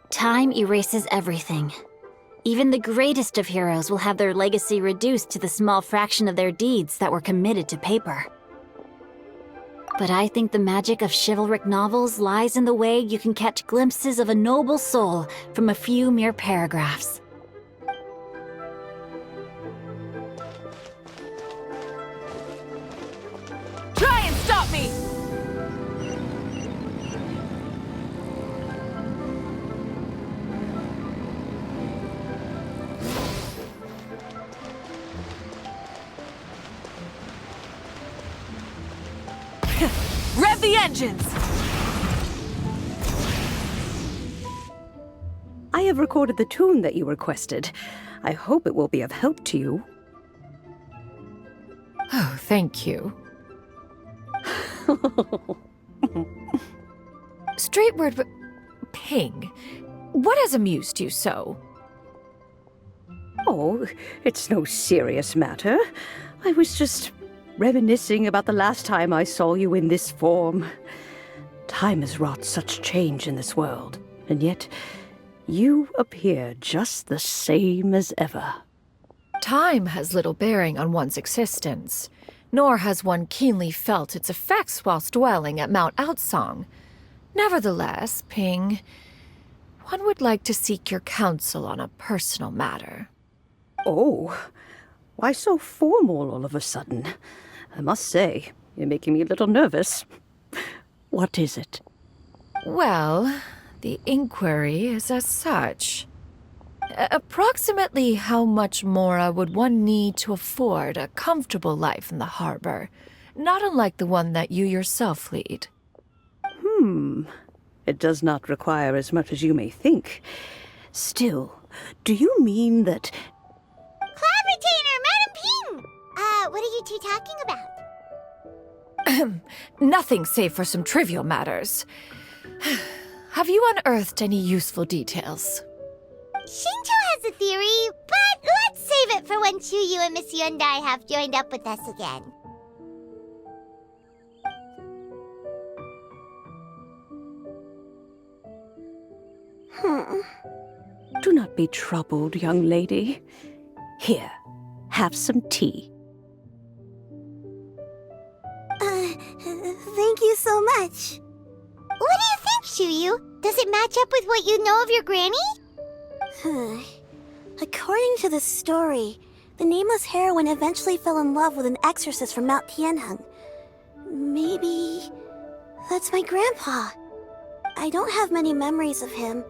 Time erases everything. Even the greatest of heroes will have their legacy reduced to the small fraction of their deeds that were committed to paper. But I think the magic of chivalric novels lies in the way you can catch glimpses of a noble soul from a few mere paragraphs. Try and stop me! Rev the engines! I have recorded the tune that you requested. I hope it will be of help to you. Oh, thank you. Straight word, but Ping, what has amused you so? Oh, it's no serious matter. I was just reminiscing about the last time I saw you in this form. Time has wrought such change in this world, and yet you appear just the same as ever. Time has little bearing on one's existence, nor has one keenly felt its effects whilst dwelling at Mount Outsong. Nevertheless, Ping, one would like to seek your counsel on a personal matter. Oh, why so formal all of a sudden? I must say, you're making me a little nervous. What is it? Well, the inquiry is as such. Approximately how much more would one need to afford a comfortable life in the harbor, not unlike the one that you yourself lead? It does not require as much as you may think. Still, do you mean that... Clever Madam Ping! What are you two talking about? Nothing save for some trivial matters. Have you unearthed any useful details? Shinto has a theory, but let's save it for when Xianyun and Miss Hyundai have joined up with us again. Do not be troubled, young lady. Here, have some tea. Thank you so much. What do you think, Xianyun? Does it match up with what you know of your granny? According to the story, the nameless heroine eventually fell in love with an exorcist from Mount Tianheng. Maybe that's my grandpa. I don't have many memories of him,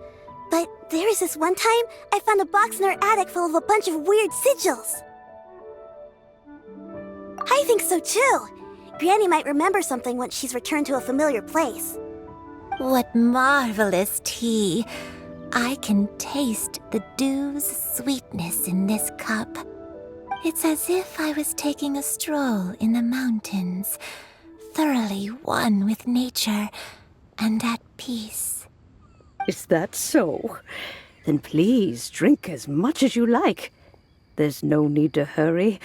but there was this one time I found a box in our attic full of a bunch of weird sigils. I think so too. Granny might remember something once she's returned to a familiar place. What marvelous tea! I can taste the dew's sweetness in this cup. It's as if I was taking a stroll in the mountains, thoroughly one with nature and at peace. Is that so? Then please drink as much as you like. There's no need to hurry.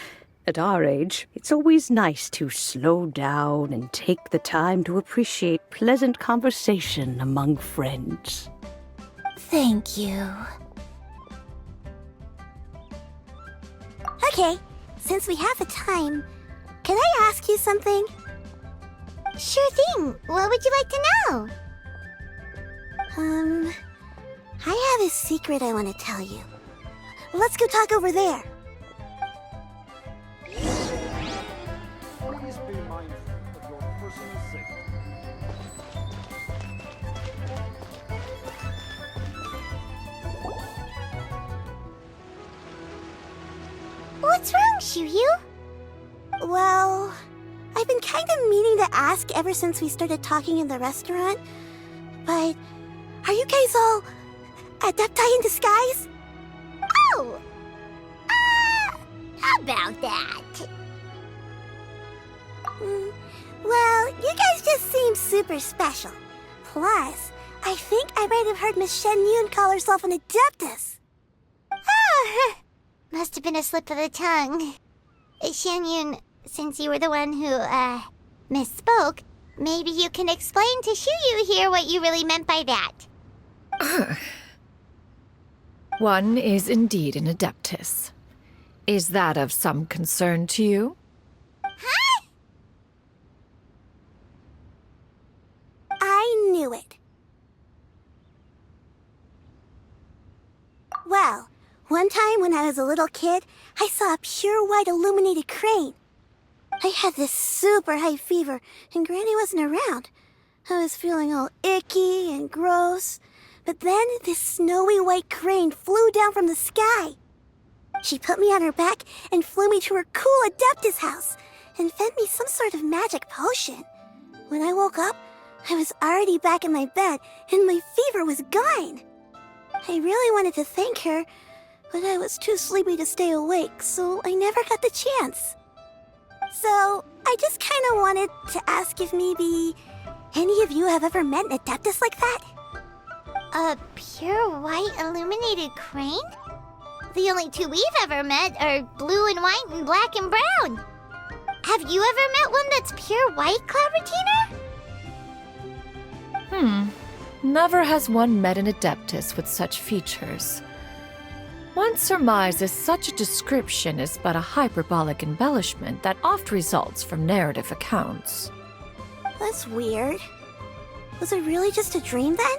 At our age, it's always nice to slow down and take the time to appreciate pleasant conversation among friends. Thank you. Okay, since we have the time, can I ask you something? Sure thing. What would you like to know? I have a secret I want to tell you. Let's go talk over there. Please be mindful of your personal safety. What's wrong, Xianyun? Well, I've been kind of meaning to ask ever since we started talking in the restaurant, but are you guys all adepti in disguise? Oh! About that. Well, you guys just seem super special. Plus, I think I might have heard Miss Xianyun call herself an adeptus. Oh, must have been a slip of the tongue. Xianyun, since you were the one who, misspoke, maybe you can explain to Xianyun here what you really meant by that. One is indeed an Adeptus. Is that of some concern to you? Huh? I knew it. Well, one time when I was a little kid, I saw a pure white illuminated crane. I had this super high fever, and Granny wasn't around. I was feeling all icky and gross. But then this snowy white crane flew down from the sky. She put me on her back and flew me to her cool Adeptus house and fed me some sort of magic potion. When I woke up, I was already back in my bed and my fever was gone. I really wanted to thank her, but I was too sleepy to stay awake, so I never got the chance. So, I just kind of wanted to ask if maybe any of you have ever met an Adeptus like that? A pure white illuminated crane? The only two we've ever met are blue and white and black and brown. Have you ever met one that's pure white, Cloud Retainer? Never has one met an Adeptus with such features. One surmises such a description is but a hyperbolic embellishment that oft results from narrative accounts. That's weird. Was it really just a dream then?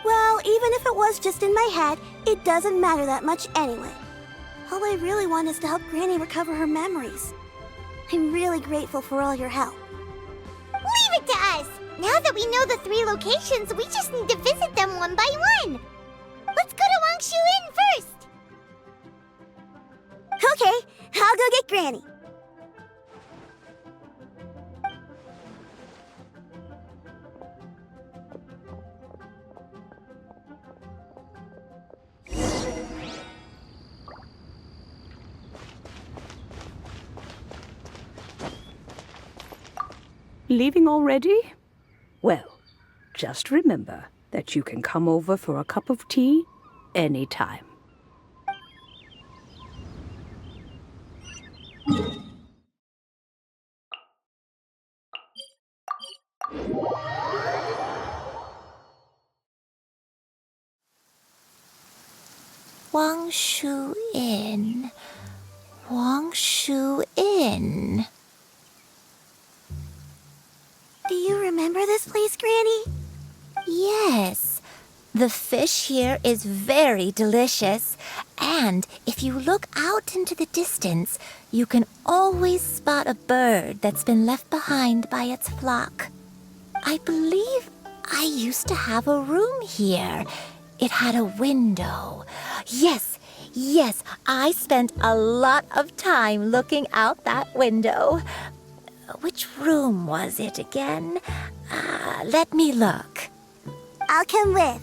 Well, even if it was just in my head, it doesn't matter that much anyway. All I really want is to help Granny recover her memories. I'm really grateful for all your help. Leave it to us! Now that we know the 3 locations, we just need to visit them one by one. Let's go to Wangshu Inn first! Okay, I'll go get Granny. Leaving already? Well, just remember that you can come over for a cup of tea anytime. Wangshu Inn. Wangshu Inn. Do you remember this place, Granny? Yes. The fish here is very delicious. And if you look out into the distance, you can always spot a bird that's been left behind by its flock. I believe I used to have a room here. It had a window. Yes, I spent a lot of time looking out that window. Which room was it again? Let me look. I'll come with.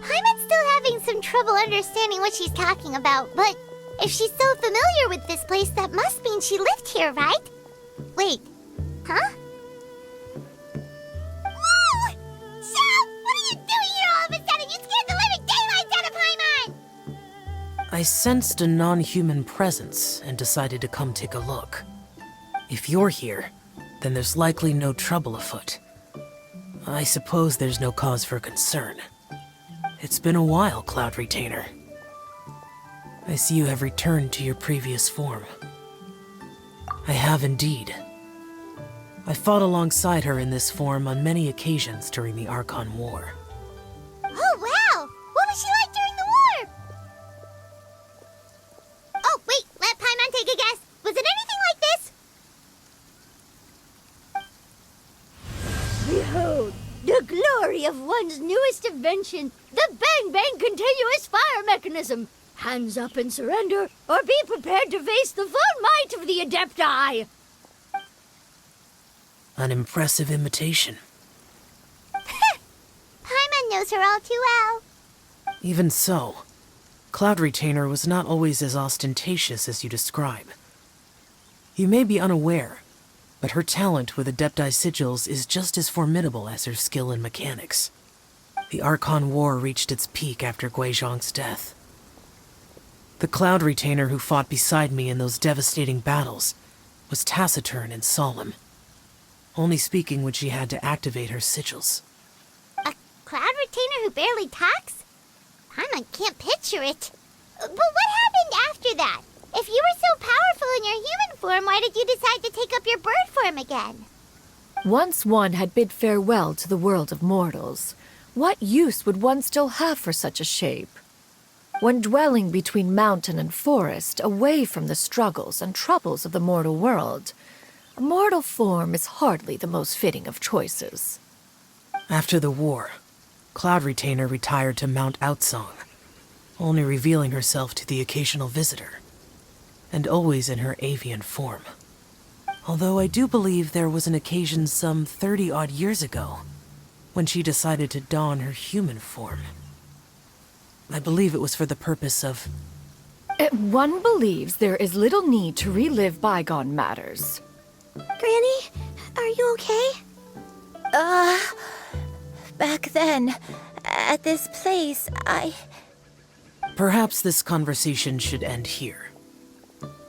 Paimon's still having some trouble understanding what she's talking about, but if she's so familiar with this place, that must mean she lived here, right? Wait, huh? Whoa! Shao! What are you doing here all of a sudden? You scared the living daylights out of Paimon! I sensed a non-human presence and decided to come take a look. If you're here, then there's likely no trouble afoot. I suppose there's no cause for concern. It's been a while, Cloud Retainer. I see you have returned to your previous form. I have indeed. I fought alongside her in this form on many occasions during the Archon War. Oh, wow! What was she like during the war? Oh, wait, let Paimon take a guess. Was it anything like this? Behold, the glory of one's newest invention, the Bang Bang Continuous Fire Mechanism. Hands up and surrender, or be prepared to face the full might of the Adepti. An impressive imitation. Paimon knows her all too well. Even so, Cloud Retainer was not always as ostentatious as you describe. You may be unaware, but her talent with Adepti sigils is just as formidable as her skill in mechanics. The Archon War reached its peak after Guizhong's death. The Cloud Retainer who fought beside me in those devastating battles was taciturn and solemn. only speaking when she had to activate her sigils. A cloud retainer who barely talks? Paimon can't picture it. But what happened after that? If you were so powerful in your human form, why did you decide to take up your bird form again? Once one had bid farewell to the world of mortals, what use would one still have for such a shape? When dwelling between mountain and forest, away from the struggles and troubles of the mortal world, a mortal form is hardly the most fitting of choices. After the war, Cloud Retainer retired to Mount Outsong, only revealing herself to the occasional visitor, and always in her avian form. Although I do believe there was an occasion some 30-odd years ago when she decided to don her human form. I believe it was for the purpose of... One believes there is little need to relive bygone matters. Granny, are you okay? Back then, at this place, Perhaps this conversation should end here.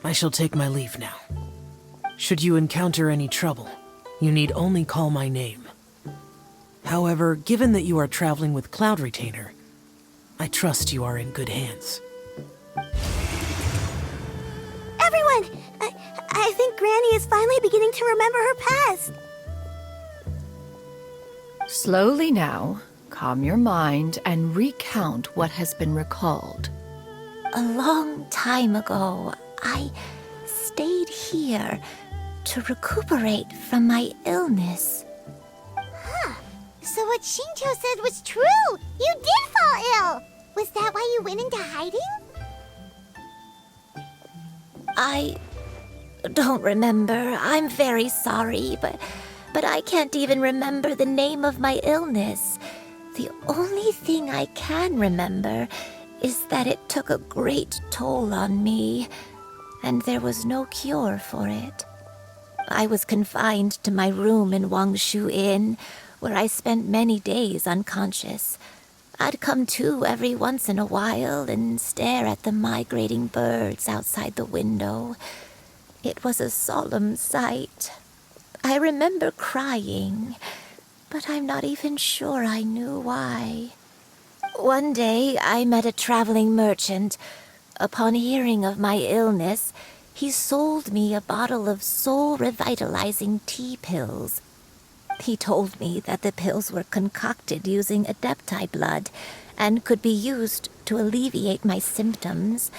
I shall take my leave now. Should you encounter any trouble, you need only call my name. However, given that you are traveling with Cloud Retainer, I trust you are in good hands. Everyone! I think Granny is finally beginning to remember her past. Slowly now, calm your mind and recount what has been recalled. a long time ago, I stayed here to recuperate from my illness. So what Shincho said was true! You did fall ill! Was that why you went into hiding? I don't remember. I'm very sorry, but I can't even remember the name of my illness. The only thing I can remember is that it took a great toll on me, and there was no cure for it. I was confined to my room in Wangshu Inn, where I spent many days unconscious. I'd come to every once in a while and stare at the migrating birds outside the window. It was a solemn sight. I remember crying, but I'm not even sure I knew why. One day, I met a traveling merchant. Upon hearing of my illness, he sold me a bottle of soul-revitalizing tea pills. He told me that the pills were concocted using Adepti blood and could be used to alleviate my symptoms.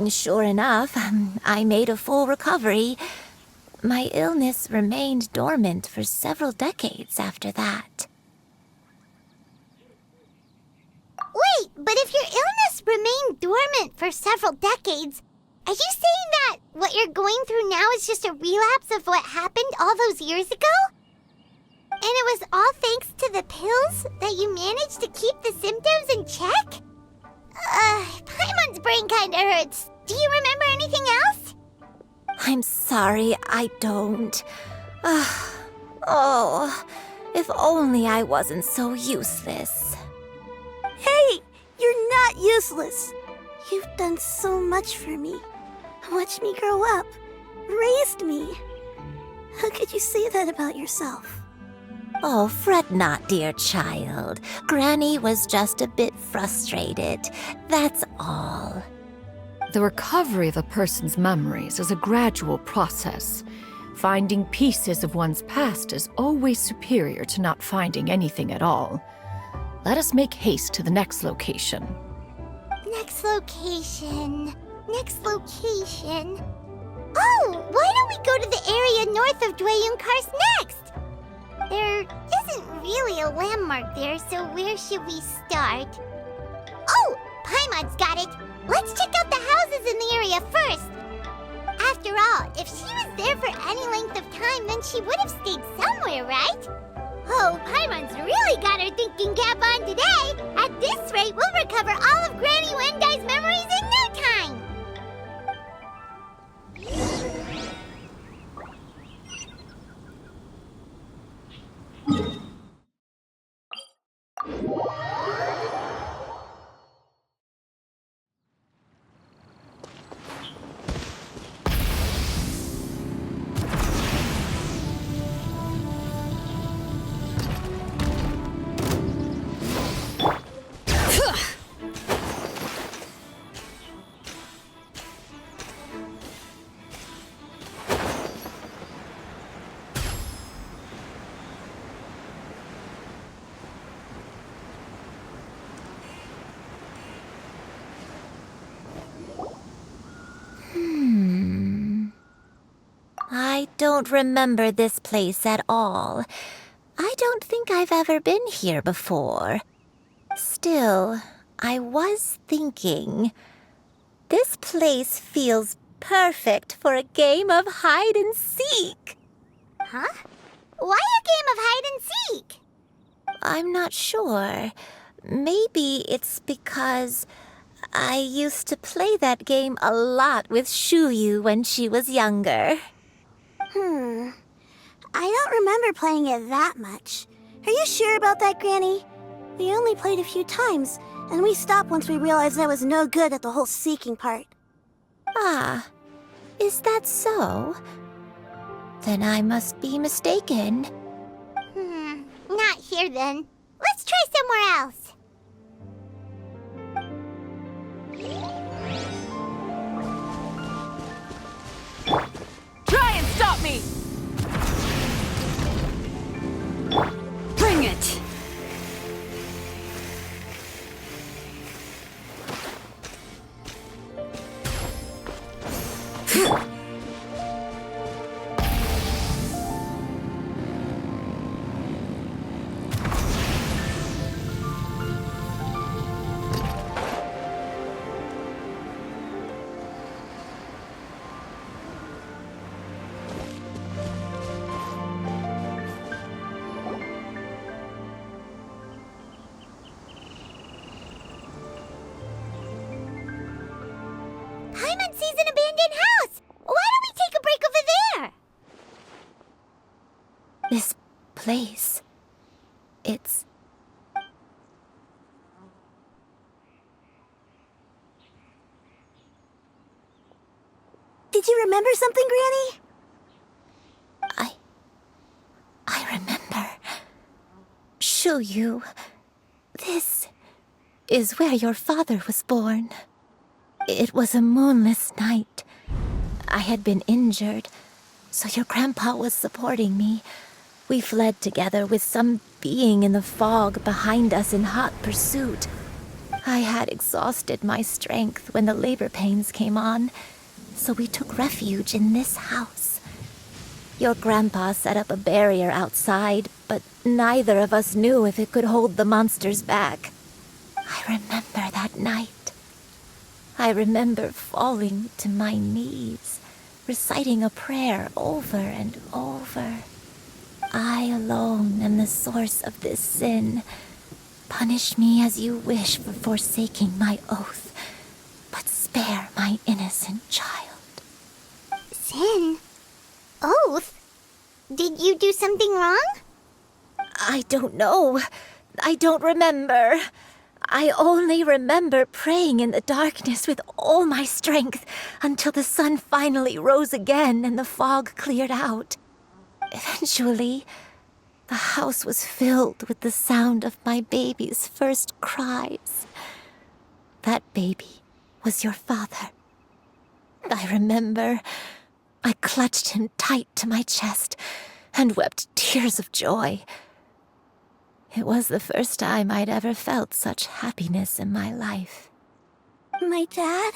Sure enough, I made a full recovery. My illness remained dormant for several decades after that. Wait, but if your illness remained dormant for several decades, are you saying that what you're going through now is just a relapse of what happened all those years ago? And it was all thanks to the pills that you managed to keep the symptoms in check? Paimon's brain kinda hurts. Do you remember anything else? I'm sorry, I don't. Oh, if only I wasn't so useless. Hey, you're not useless. You've done so much for me. Watched me grow up. Raised me. How could you say that about yourself? Oh, fret not, dear child. Granny was just a bit frustrated. That's all. The recovery of a person's memories is a gradual process. Finding pieces of one's past is always superior to not finding anything at all. Let us make haste to the next location. Next location. Oh, why don't we go to the area north of Dwayun Karst next? There isn't really a landmark there, so where should we start? Oh, Paimon's got it! Let's check out the houses in the area first! After all, if she was there for any length of time, then she would have stayed somewhere, right? Oh, Paimon's really got her thinking cap on today! At this rate, we'll recover all of Granny Wendai's memories in no time! don't remember this place at all. I don't think I've ever been here before. Still, I was thinking, this place feels perfect for a game of hide and seek. Huh? Why a game of hide and seek? I'm not sure. Maybe it's because I used to play that game a lot with Xianyun when she was younger. I don't remember playing it that much. Are you sure about that, Granny? We only played a few times, and we stopped once we realized I was no good at the whole seeking part. Ah, is that so? Then I must be mistaken. Not here then. Let's try somewhere else. Try and stop me! Bring it! Paimon sees an abandoned house. Why don't we take a break over there? This place. It's... Did you remember something, Granny? I remember. Xianyun. This is where your father was born. It was a moonless night. I had been injured, so your grandpa was supporting me. We fled together with some being in the fog behind us in hot pursuit. I had exhausted my strength when the labor pains came on, so we took refuge in this house. Your grandpa set up a barrier outside, but neither of us knew if it could hold the monsters back. I remember that night. I remember falling to my knees, reciting a prayer over and over. I alone am the source of this sin. Punish me as you wish for forsaking my oath, but spare my innocent child. Sin? Oath? Did you do something wrong? I don't know. I don't remember. I only remember praying in the darkness with all my strength until the sun finally rose again and the fog cleared out. Eventually, the house was filled with the sound of my baby's first cries. That baby was your father. I remember I clutched him tight to my chest and wept tears of joy. It was the first time I'd ever felt such happiness in my life. My dad?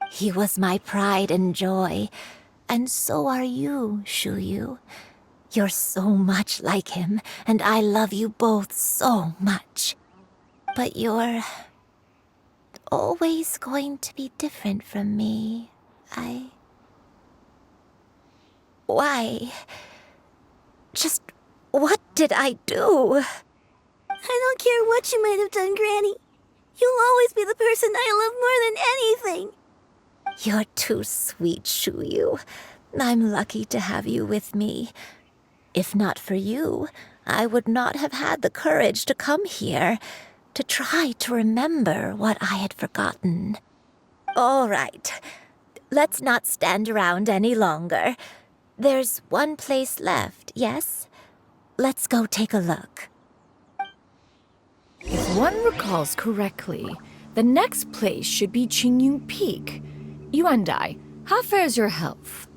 He was my pride and joy, and so are you, Xianyun. You're so much like him, and I love you both so much. But you're always going to be different from me. Why? Just what did I do? I don't care what you might have done, Granny. You'll always be the person I love more than anything. You're too sweet, Xianyun. I'm lucky to have you with me. If not for you, I would not have had the courage to come here, to try to remember what I had forgotten. All right, let's not stand around any longer. There's one place left, yes? Let's go take a look. If one recalls correctly, the next place should be Xianyun Peak. Yuandai, how fares your health?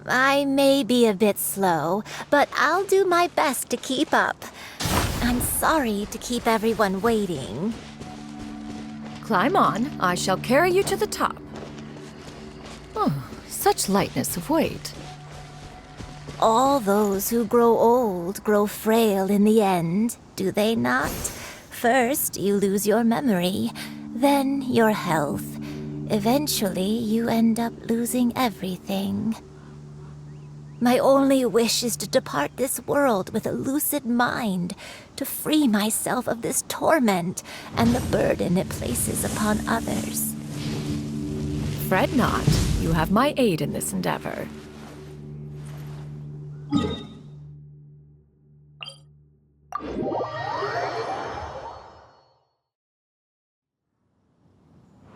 I may be a bit slow, but I'll do my best to keep up. I'm sorry to keep everyone waiting. Climb on. I shall carry you to the top. Oh, such lightness of weight? All those who grow old grow frail in the end, do they not? First, you lose your memory, then your health. Eventually, you end up losing everything. My only wish is to depart this world with a lucid mind, to free myself of this torment and the burden it places upon others. Fret not, you have my aid in this endeavor.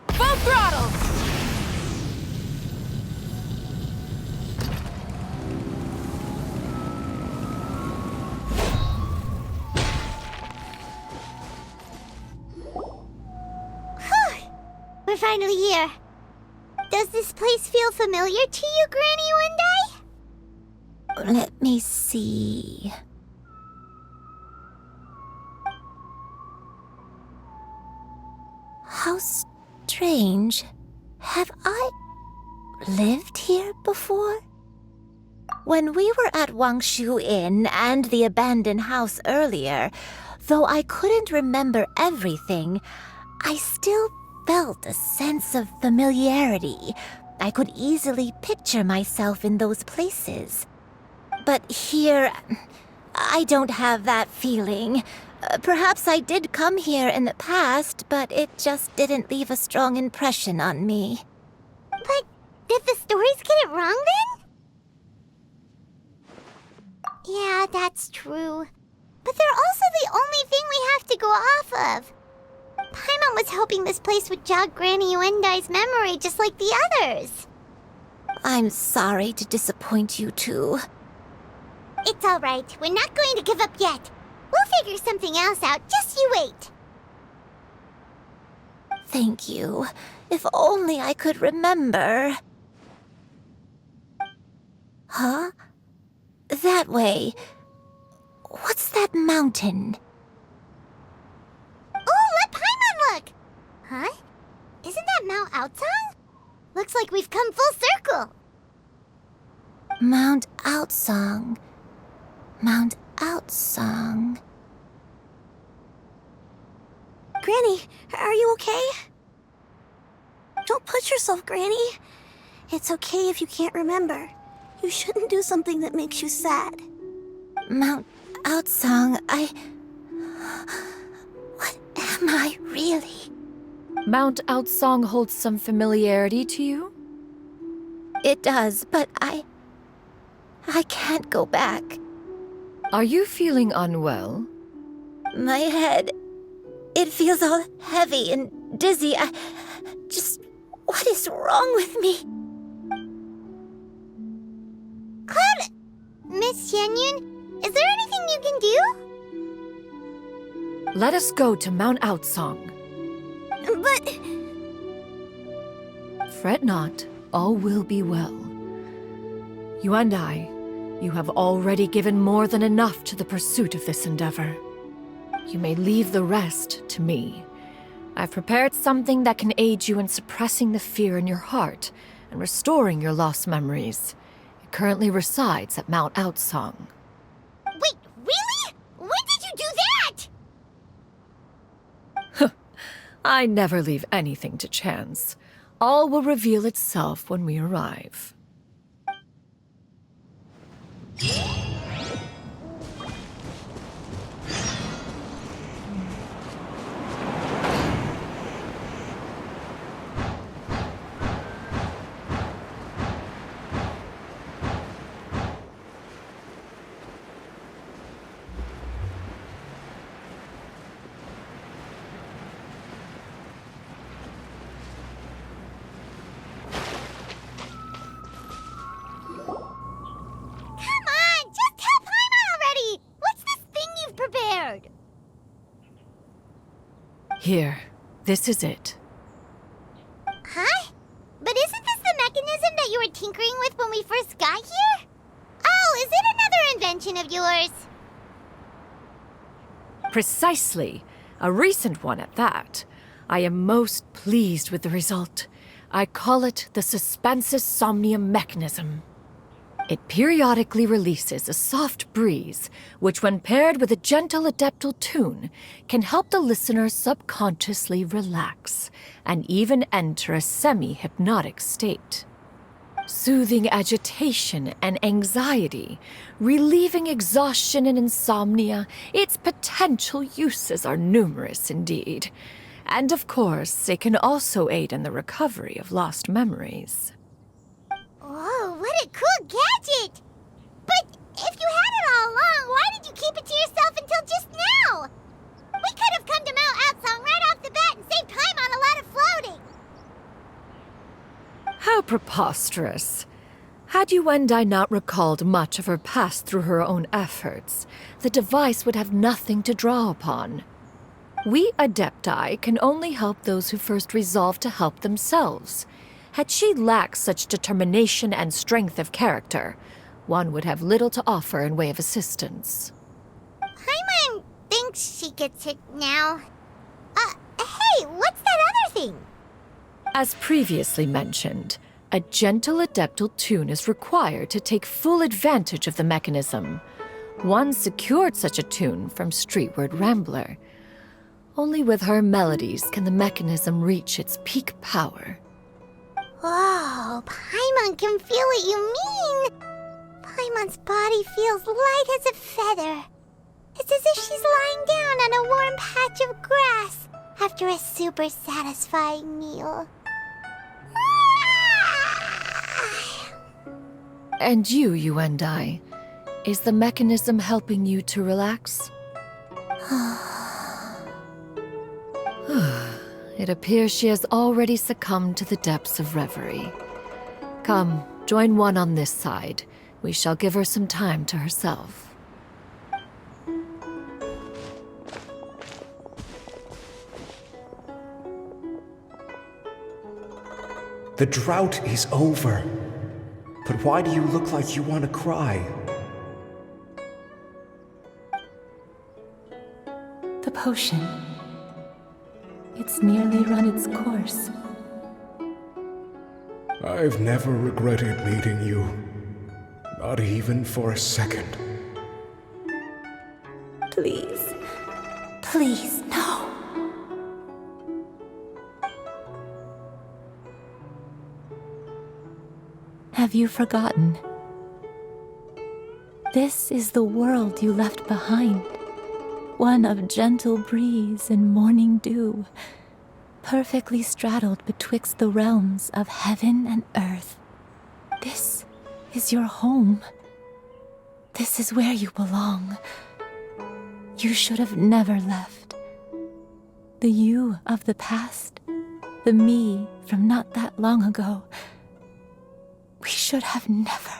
Full throttle! We're finally here. Does this place feel familiar to you, Granny One Let me see. How strange. Have I lived here before? When we were at Wangshu Inn and the abandoned house earlier, though I couldn't remember everything, I still felt a sense of familiarity. I could easily picture myself in those places. But here, I don't have that feeling. Perhaps I did come here in the past, but it just didn't leave a strong impression on me. But did the stories get it wrong then? Yeah, that's true. But they're also the only thing we have to go off of. Paimon was hoping this place would jog Granny Yuendai's memory just like the others. I'm sorry to disappoint you too. It's all right. We're not going to give up yet. We'll figure something else out. Just you wait. Thank you. If only I could remember. Huh? That way. What's that mountain? Oh, let Paimon look! Huh? Isn't that Mount Outsong? Looks like we've come full circle. Mount Outsong. Mount Outsong. Granny, are you okay? Don't push yourself, Granny. It's okay if you can't remember. You shouldn't do something that makes you sad. Mount Outsong, What am I really? Mount Outsong holds some familiarity to you? It does, but I can't go back. Are you feeling unwell? My head, it feels all heavy and dizzy. What is wrong with me? Cloud... Miss Xianyun, is there anything you can do? Let us go to Mount Outsong. But... Fret not, all will be well. You and I, you have already given more than enough to the pursuit of this endeavor. You may leave the rest to me. I've prepared something that can aid you in suppressing the fear in your heart and restoring your lost memories. It currently resides at Mount Outsong. Wait, really? When did you do that? I never leave anything to chance. All will reveal itself when we arrive. Here, this is it. Huh? But isn't this the mechanism that you were tinkering with when we first got here? Oh, is it another invention of yours? Precisely. A recent one at that. I am most pleased with the result. I call it the suspensus somnium mechanism. It periodically releases a soft breeze, which when paired with a gentle adeptal tune, can help the listener subconsciously relax and even enter a semi-hypnotic state. Soothing agitation and anxiety, relieving exhaustion and insomnia, its potential uses are numerous indeed. And of course, it can also aid in the recovery of lost memories. Whoa, what a cool gadget! But if you had it all along, why did you keep it to yourself until just now? We could have come to Mount Outsong right off the bat and saved time on a lot of floating. How preposterous. Had Yuendai not recalled much of her past through her own efforts, the device would have nothing to draw upon. We Adepti can only help those who first resolve to help themselves. Had she lacked such determination and strength of character, one would have little to offer in way of assistance. Paimon thinks she gets it now. Hey, what's that other thing? As previously mentioned, a gentle adeptal tune is required to take full advantage of the mechanism. One secured such a tune from Streetward Rambler. Only with her melodies can the mechanism reach its peak power. Whoa, Paimon can feel what you mean. Paimon's body feels light as a feather. It's as if she's lying down on a warm patch of grass after a super satisfying meal. And you, Yuendai, is the mechanism helping you to relax? It appears she has already succumbed to the depths of reverie. Come, join one on this side. We shall give her some time to herself. The drought is over. But why do you look like you want to cry? The potion. It's nearly run its course. I've never regretted meeting you. Not even for a second. Please. Please, no. Have you forgotten? This is the world you left behind. One of gentle breeze and morning dew, perfectly straddled betwixt the realms of heaven and earth. This is your home. This is where you belong. You should have never left. The you of the past, the me from not that long ago, we should have never.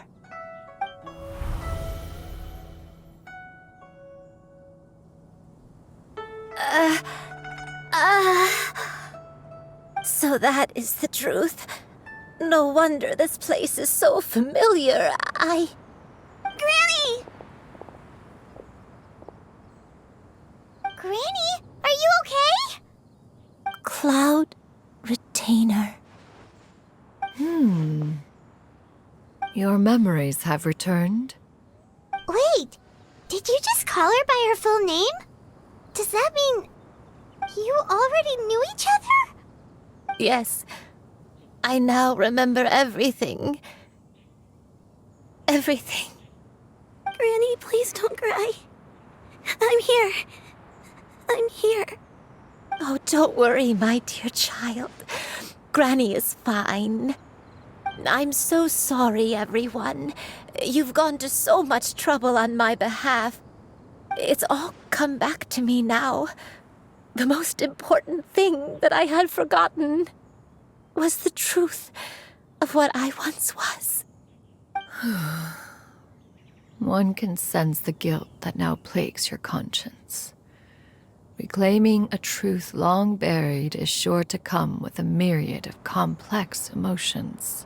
So that is the truth. No wonder this place is so familiar. Granny! Granny, are you okay? Cloud Retainer. Your memories have returned? Wait, did you just call her by her full name? Does that mean you already knew each other? Yes. I now remember everything. Everything. Granny, please don't cry. I'm here. I'm here. Oh, don't worry, my dear child. Granny is fine. I'm so sorry, everyone. You've gone to so much trouble on my behalf. It's all come back to me now. The most important thing that I had forgotten was the truth of what I once was. One can sense the guilt that now plagues your conscience. Reclaiming a truth long buried is sure to come with a myriad of complex emotions.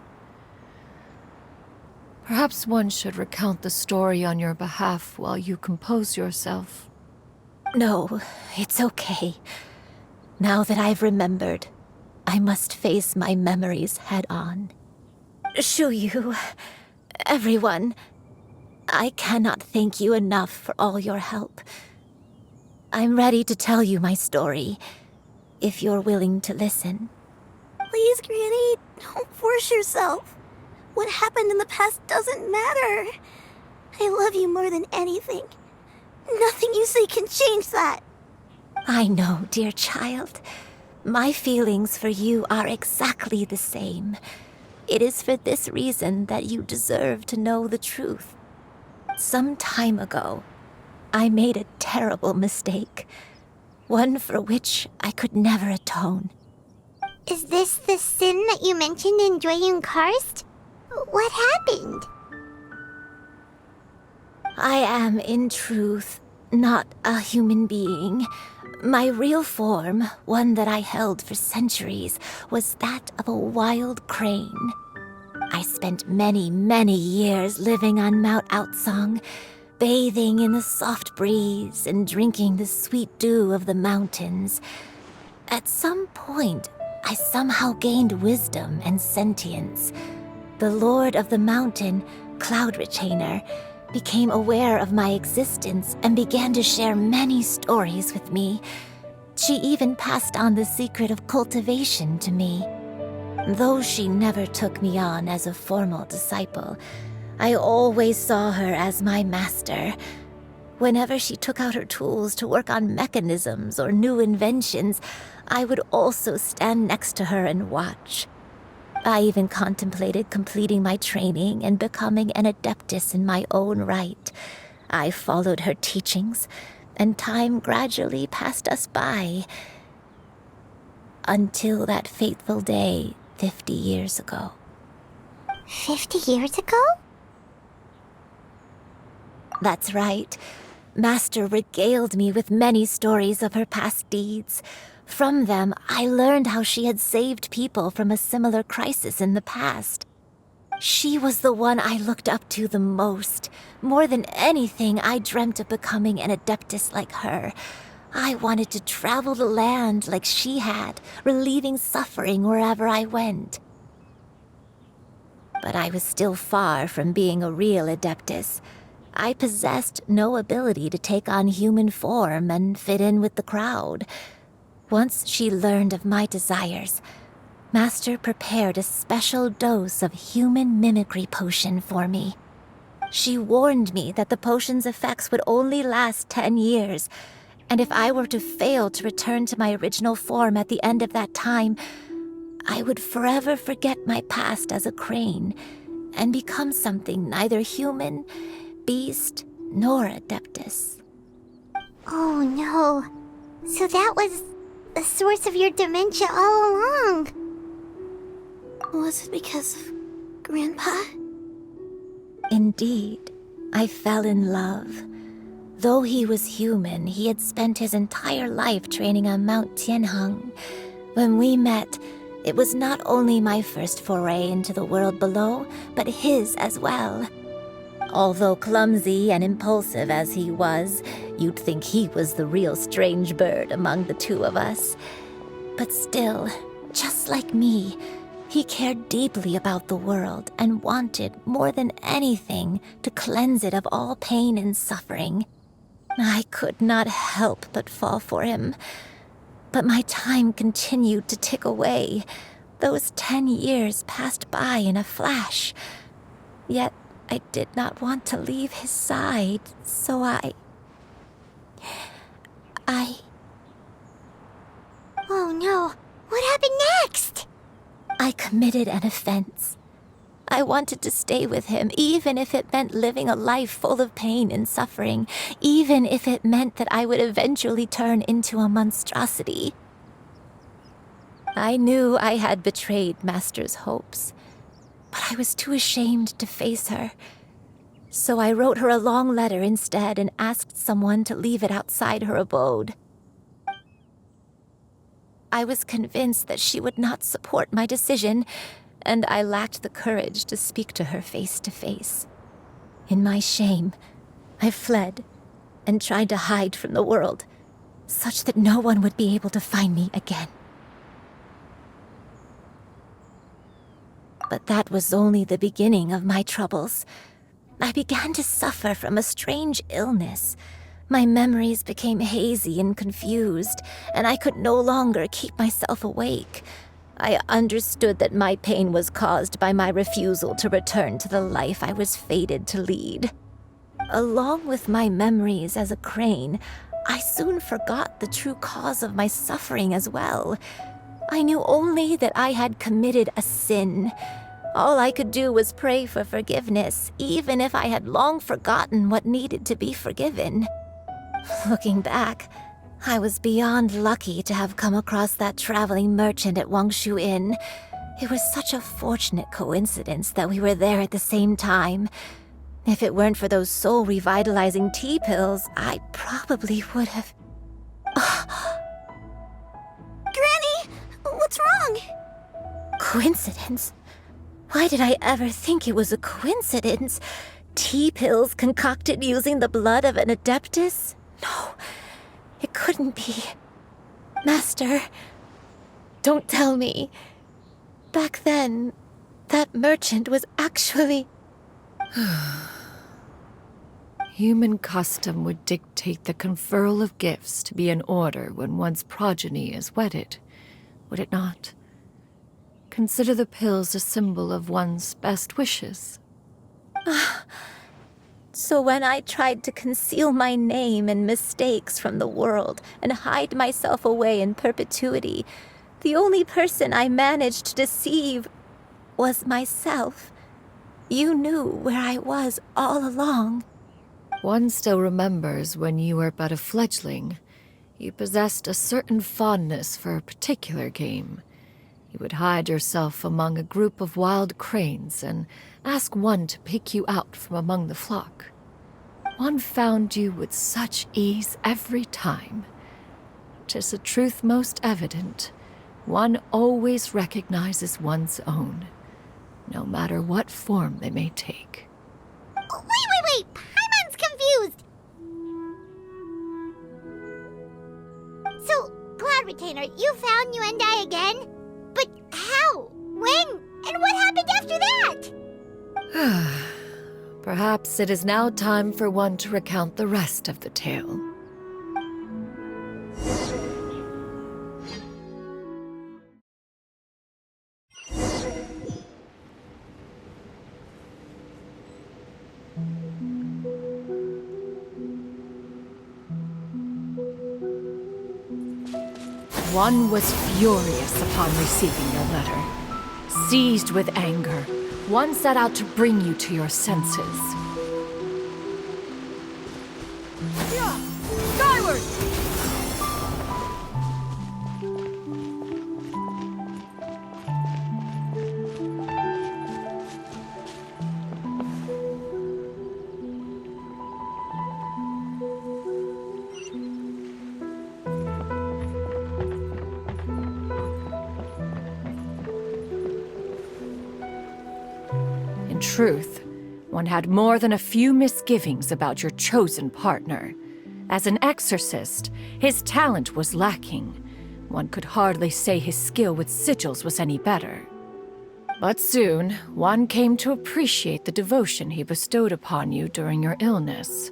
Perhaps one should recount the story on your behalf while you compose yourself. No, it's okay. Now that I've remembered, I must face my memories head on. Xianyun, everyone, I cannot thank you enough for all your help. I'm ready to tell you my story, if you're willing to listen. Please, Granny, don't force yourself. What happened in the past doesn't matter. I love you more than anything. Nothing you say can change that. I know, dear child. My feelings for you are exactly the same. It is for this reason that you deserve to know the truth. Some time ago, I made a terrible mistake. One for which I could never atone. Is this the sin that you mentioned in Xianyun Karst? What happened? I am, in truth, not a human being. My real form, one that I held for centuries, was that of a wild crane. I spent many, many years living on Mount Outsong, bathing in the soft breeze and drinking the sweet dew of the mountains. At some point, I somehow gained wisdom and sentience. The Lord of the Mountain, Cloud Retainer, became aware of my existence and began to share many stories with me. She even passed on the secret of cultivation to me. Though she never took me on as a formal disciple, I always saw her as my master. Whenever she took out her tools to work on mechanisms or new inventions, I would also stand next to her and watch. I even contemplated completing my training and becoming an adeptus in my own right. I followed her teachings, and time gradually passed us by. Until that fateful day 50 years ago. 50 years ago? That's right. Master regaled me with many stories of her past deeds. From them, I learned how she had saved people from a similar crisis in the past. She was the one I looked up to the most. More than anything, I dreamt of becoming an adeptus like her. I wanted to travel the land like she had, relieving suffering wherever I went. But I was still far from being a real adeptus. I possessed no ability to take on human form and fit in with the crowd. Once she learned of my desires, Master prepared a special dose of human mimicry potion for me. She warned me that the potion's effects would only last 10 years, and if I were to fail to return to my original form at the end of that time, I would forever forget my past as a crane and become something neither human, beast, nor adeptus. Oh no. So that was the source of your dementia all along. Was it because of Grandpa? Indeed, I fell in love. Though he was human, he had spent his entire life training on Mount Tianheng. When we met, it was not only my first foray into the world below, but his as well. Although clumsy and impulsive as he was, you'd think he was the real strange bird among the two of us. But still, just like me, he cared deeply about the world and wanted, more than anything, to cleanse it of all pain and suffering. I could not help but fall for him. But my time continued to tick away. Those 10 years passed by in a flash. Yet I did not want to leave his side, so I... Oh no. What happened next? I committed an offense. I wanted to stay with him, even if it meant living a life full of pain and suffering, even if it meant that I would eventually turn into a monstrosity. I knew I had betrayed Master's hopes, but I was too ashamed to face her. So I wrote her a long letter instead and asked someone to leave it outside her abode. I was convinced that she would not support my decision, and I lacked the courage to speak to her face to face. In my shame, I fled and tried to hide from the world, such that no one would be able to find me again. But that was only the beginning of my troubles. I began to suffer from a strange illness. My memories became hazy and confused, and I could no longer keep myself awake. I understood that my pain was caused by my refusal to return to the life I was fated to lead. Along with my memories as a crane, I soon forgot the true cause of my suffering as well. I knew only that I had committed a sin. All I could do was pray for forgiveness, even if I had long forgotten what needed to be forgiven. Looking back, I was beyond lucky to have come across that traveling merchant at Wangshu Inn. It was such a fortunate coincidence that we were there at the same time. If it weren't for those soul-revitalizing tea pills, I probably would have... Granny, what's wrong? Coincidence? Why did I ever think it was a coincidence? Tea pills concocted using the blood of an adeptus? No, it couldn't be. Master, don't tell me. Back then, that merchant was actually... Human custom would dictate the conferral of gifts to be in order when one's progeny is wedded, would it not? Consider the pills a symbol of one's best wishes. So when I tried to conceal my name and mistakes from the world and hide myself away in perpetuity, the only person I managed to deceive was myself. You knew where I was all along. One still remembers when you were but a fledgling. You possessed a certain fondness for a particular game. You would hide yourself among a group of wild cranes and ask one to pick you out from among the flock. One found you with such ease every time. 'Tis a truth most evident. One always recognizes one's own, no matter what form they may take. Wait! Paimon's confused! So, Cloud Retainer, you found Yuendai again? But how? When? And what happened after that? Perhaps it is now time for one to recount the rest of the tale. One was furious upon receiving your letter. Seized with anger, one set out to bring you to your senses. Skyward! In truth, one had more than a few misgivings about your chosen partner. As an exorcist, his talent was lacking. One could hardly say his skill with sigils was any better. But soon, one came to appreciate the devotion he bestowed upon you during your illness.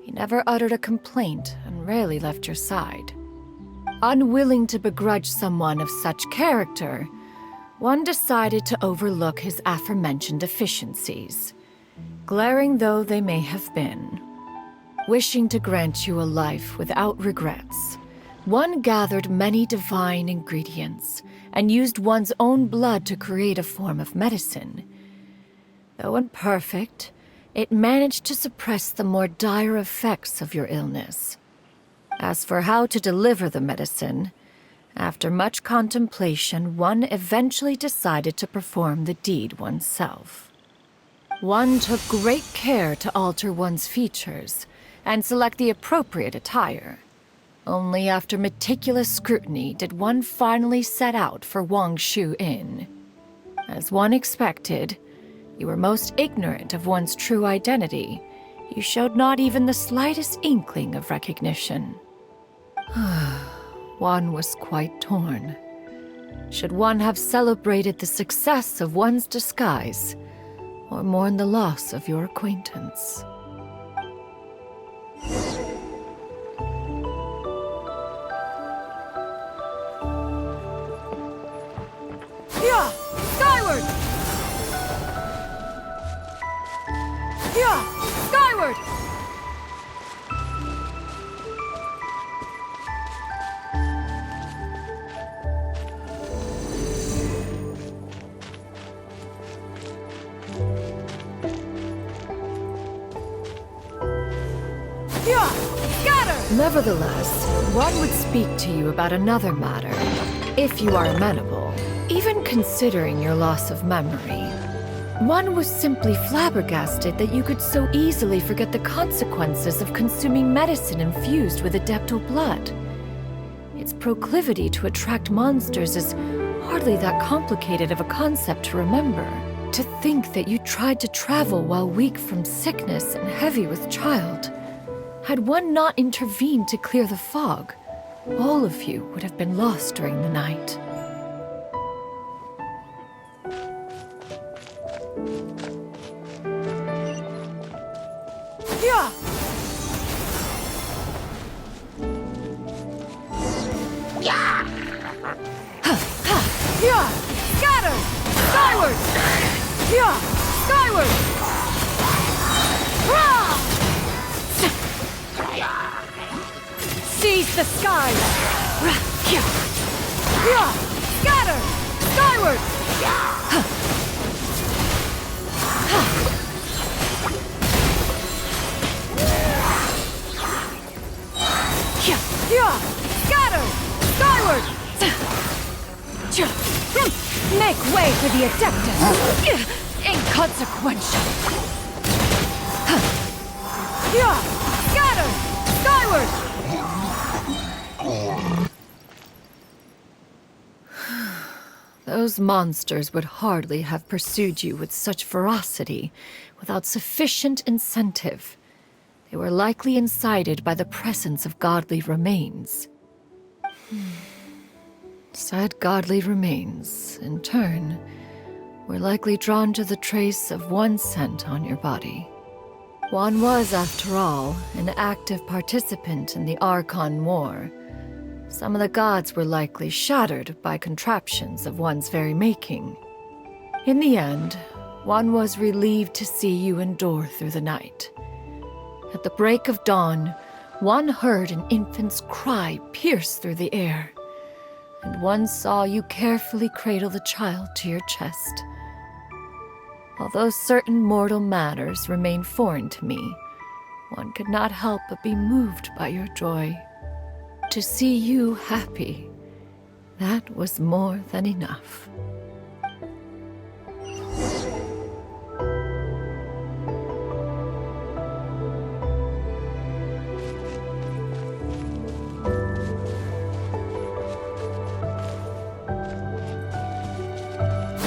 He never uttered a complaint and rarely left your side. Unwilling to begrudge someone of such character, one decided to overlook his aforementioned deficiencies, glaring though they may have been. Wishing to grant you a life without regrets, one gathered many divine ingredients and used one's own blood to create a form of medicine. Though imperfect, it managed to suppress the more dire effects of your illness. As for how to deliver the medicine, after much contemplation, one eventually decided to perform the deed oneself. One took great care to alter one's features and select the appropriate attire. Only after meticulous scrutiny did one finally set out for Wangshu Inn. As one expected, you were most ignorant of one's true identity. You showed not even the slightest inkling of recognition. One was quite torn. Should one have celebrated the success of one's disguise, or mourn the loss of your acquaintance? Yeah! Skyward! Yeah! Skyward! Yeah! Scatter! Nevertheless, one would speak to you about another matter, if you are amenable. Even considering your loss of memory, one was simply flabbergasted that you could so easily forget the consequences of consuming medicine infused with Adeptal blood. Its proclivity to attract monsters is hardly that complicated of a concept to remember. To think that you tried to travel while weak from sickness and heavy with child. Had one not intervened to clear the fog, all of you would have been lost during the night. Yeah! Yeah! Yeah! Scatter! Skyward! Yeah! Skyward! Rah! Seize the sky! Yeah! Scatter! Skyward! Yeah! Scatter! Skyward! Make way for the Adeptus! Inconsequential! Yeah! Scatter! Skyward! Those monsters would hardly have pursued you with such ferocity without sufficient incentive. They were likely incited by the presence of godly remains. Said godly remains, in turn, were likely drawn to the trace of one scent on your body. One was, after all, an active participant in the Archon War. Some of the gods were likely shattered by contraptions of one's very making. In the end, one was relieved to see you endure through the night. At the break of dawn, one heard an infant's cry pierce through the air, and one saw you carefully cradle the child to your chest. Although certain mortal matters remain foreign to me, one could not help but be moved by your joy. To see you happy, that was more than enough.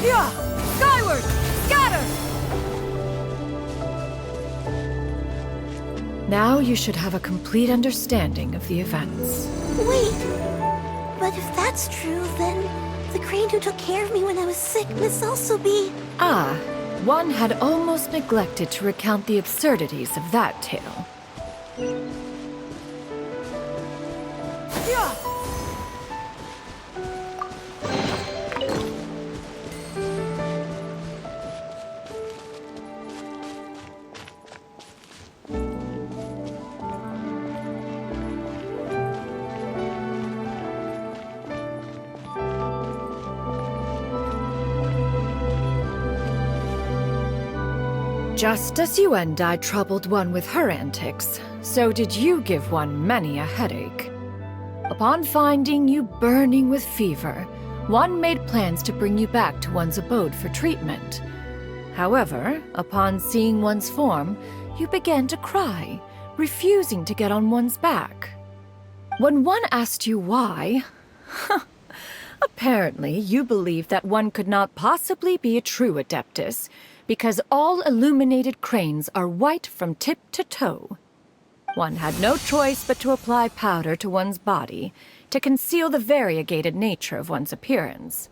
Yeah! Skyward! Scatter! Now you should have a complete understanding of the events. Wait, but if that's true, then the crane who took care of me when I was sick must also be... Ah, one had almost neglected to recount the absurdities of that tale. Yeah! Just as Xianyun troubled one with her antics, so did you give one many a headache. Upon finding you burning with fever, one made plans to bring you back to one's abode for treatment. However, upon seeing one's form, you began to cry, refusing to get on one's back. When one asked you why, apparently you believed that one could not possibly be a true Adeptus, because all illuminated cranes are white from tip to toe. One had no choice but to apply powder to one's body, to conceal the variegated nature of one's appearance.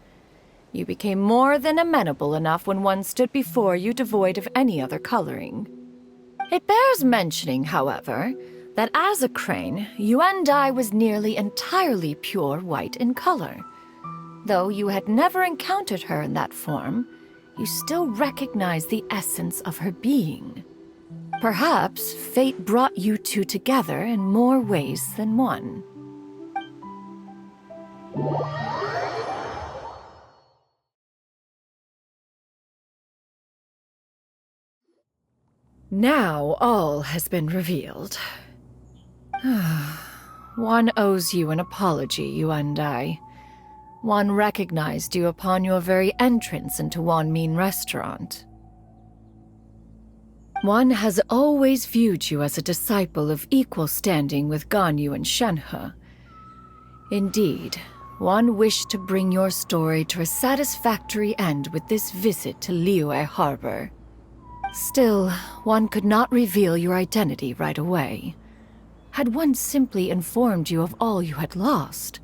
You became more than amenable enough when one stood before you devoid of any other coloring. It bears mentioning, however, that as a crane, Yuandai was nearly entirely pure white in color. Though you had never encountered her in that form, you still recognized the essence of her being. Perhaps fate brought you two together in more ways than one. Now all has been revealed. One owes you an apology, Yuandai. One recognized you upon your very entrance into Wanmin Restaurant. One has always viewed you as a disciple of equal standing with Ganyu and Shenhe. Indeed, one wished to bring your story to a satisfactory end with this visit to Liyue Harbor. Still, one could not reveal your identity right away. Had one simply informed you of all you had lost,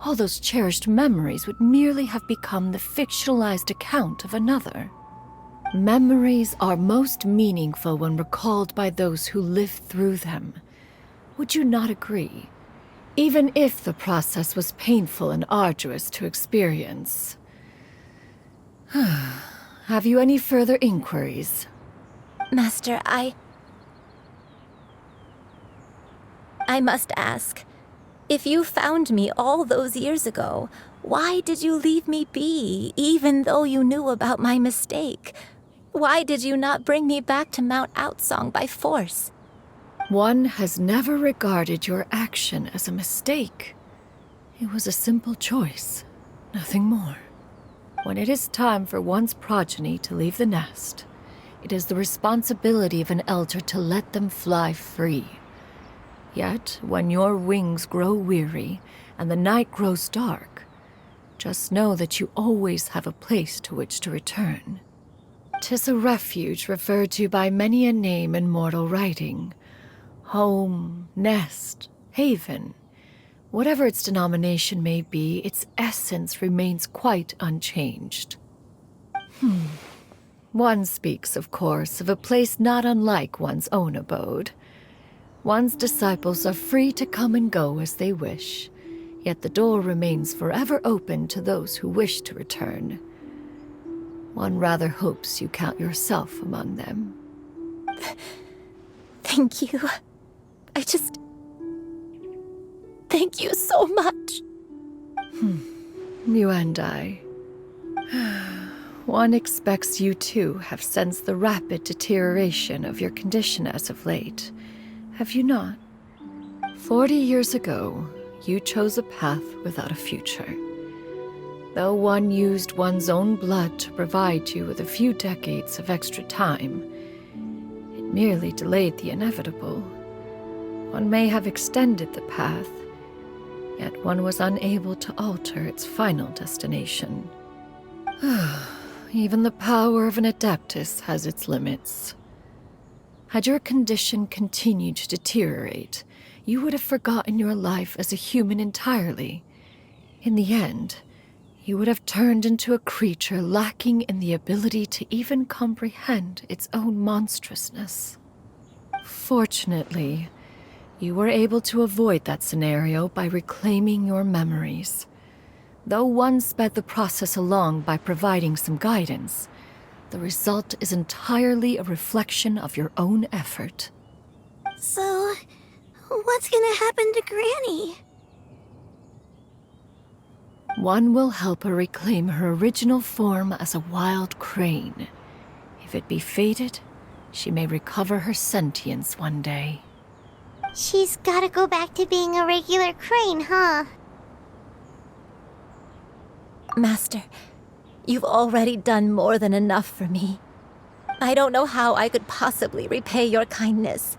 all those cherished memories would merely have become the fictionalized account of another. Memories are most meaningful when recalled by those who lived through them. Would you not agree? Even if the process was painful and arduous to experience. Have you any further inquiries? Master, I must ask, if you found me all those years ago, why did you leave me be, even though you knew about my mistake? Why did you not bring me back to Mount Outsong by force? One has never regarded your action as a mistake. It was a simple choice, nothing more. When it is time for one's progeny to leave the nest, it is the responsibility of an elder to let them fly free. Yet, when your wings grow weary and the night grows dark, just know that you always have a place to which to return. 'Tis a refuge referred to by many a name in mortal writing. Home, nest, haven. Whatever its denomination may be, its essence remains quite unchanged. One speaks, of course, of a place not unlike one's own abode. One's disciples are free to come and go as they wish, yet the door remains forever open to those who wish to return. One rather hopes you count yourself among them. Thank you. Thank you so much. You and I. One expects you too have sensed the rapid deterioration of your condition as of late. Have you not? 40 years ago, you chose a path without a future. Though one used one's own blood to provide you with a few decades of extra time, it merely delayed the inevitable. One may have extended the path, yet one was unable to alter its final destination. Even the power of an adeptus has its limits. Had your condition continued to deteriorate, you would have forgotten your life as a human entirely. In the end, you would have turned into a creature lacking in the ability to even comprehend its own monstrousness. Fortunately, you were able to avoid that scenario by reclaiming your memories. Though one sped the process along by providing some guidance, the result is entirely a reflection of your own effort. So, what's gonna happen to Granny? One will help her reclaim her original form as a wild crane. If it be fated, she may recover her sentience one day. She's gotta go back to being a regular crane, huh? Master, you've already done more than enough for me. I don't know how I could possibly repay your kindness.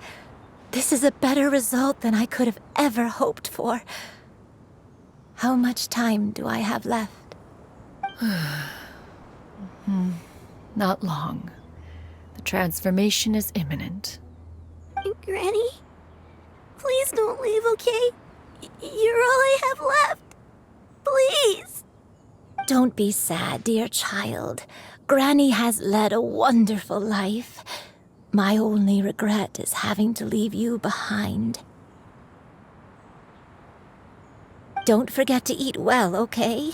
This is a better result than I could have ever hoped for. How much time do I have left? Not long. The transformation is imminent. Granny? Please don't leave, okay? You're all I have left. Please. Don't be sad, dear child. Granny has led a wonderful life. My only regret is having to leave you behind. Don't forget to eat well, okay?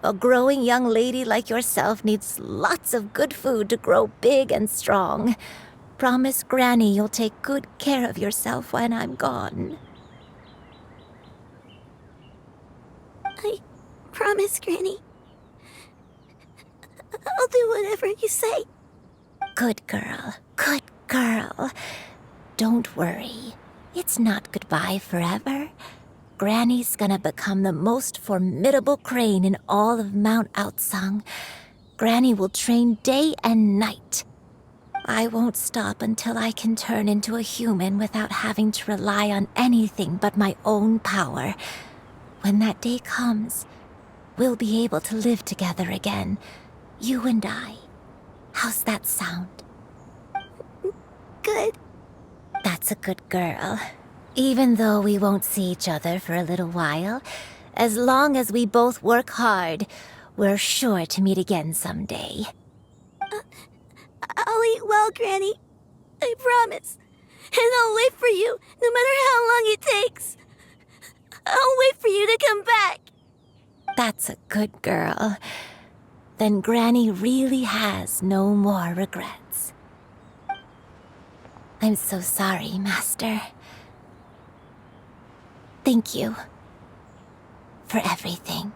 A growing young lady like yourself needs lots of good food to grow big and strong. Promise Granny you'll take good care of yourself when I'm gone. I promise, Granny. I'll do whatever you say. Good girl, good girl. Don't worry. It's not goodbye forever. Granny's gonna become the most formidable crane in all of Mount Outsong. Granny will train day and night. I won't stop until I can turn into a human without having to rely on anything but my own power. When that day comes, we'll be able to live together again, you and I. How's that sound? Good. That's a good girl. Even though we won't see each other for a little while, as long as we both work hard, we're sure to meet again someday. I'll eat well, Granny. I promise. And I'll wait for you, no matter how long it takes. I'll wait for you to come back. That's a good girl. Then Granny really has no more regrets. I'm so sorry, Master. Thank you for everything.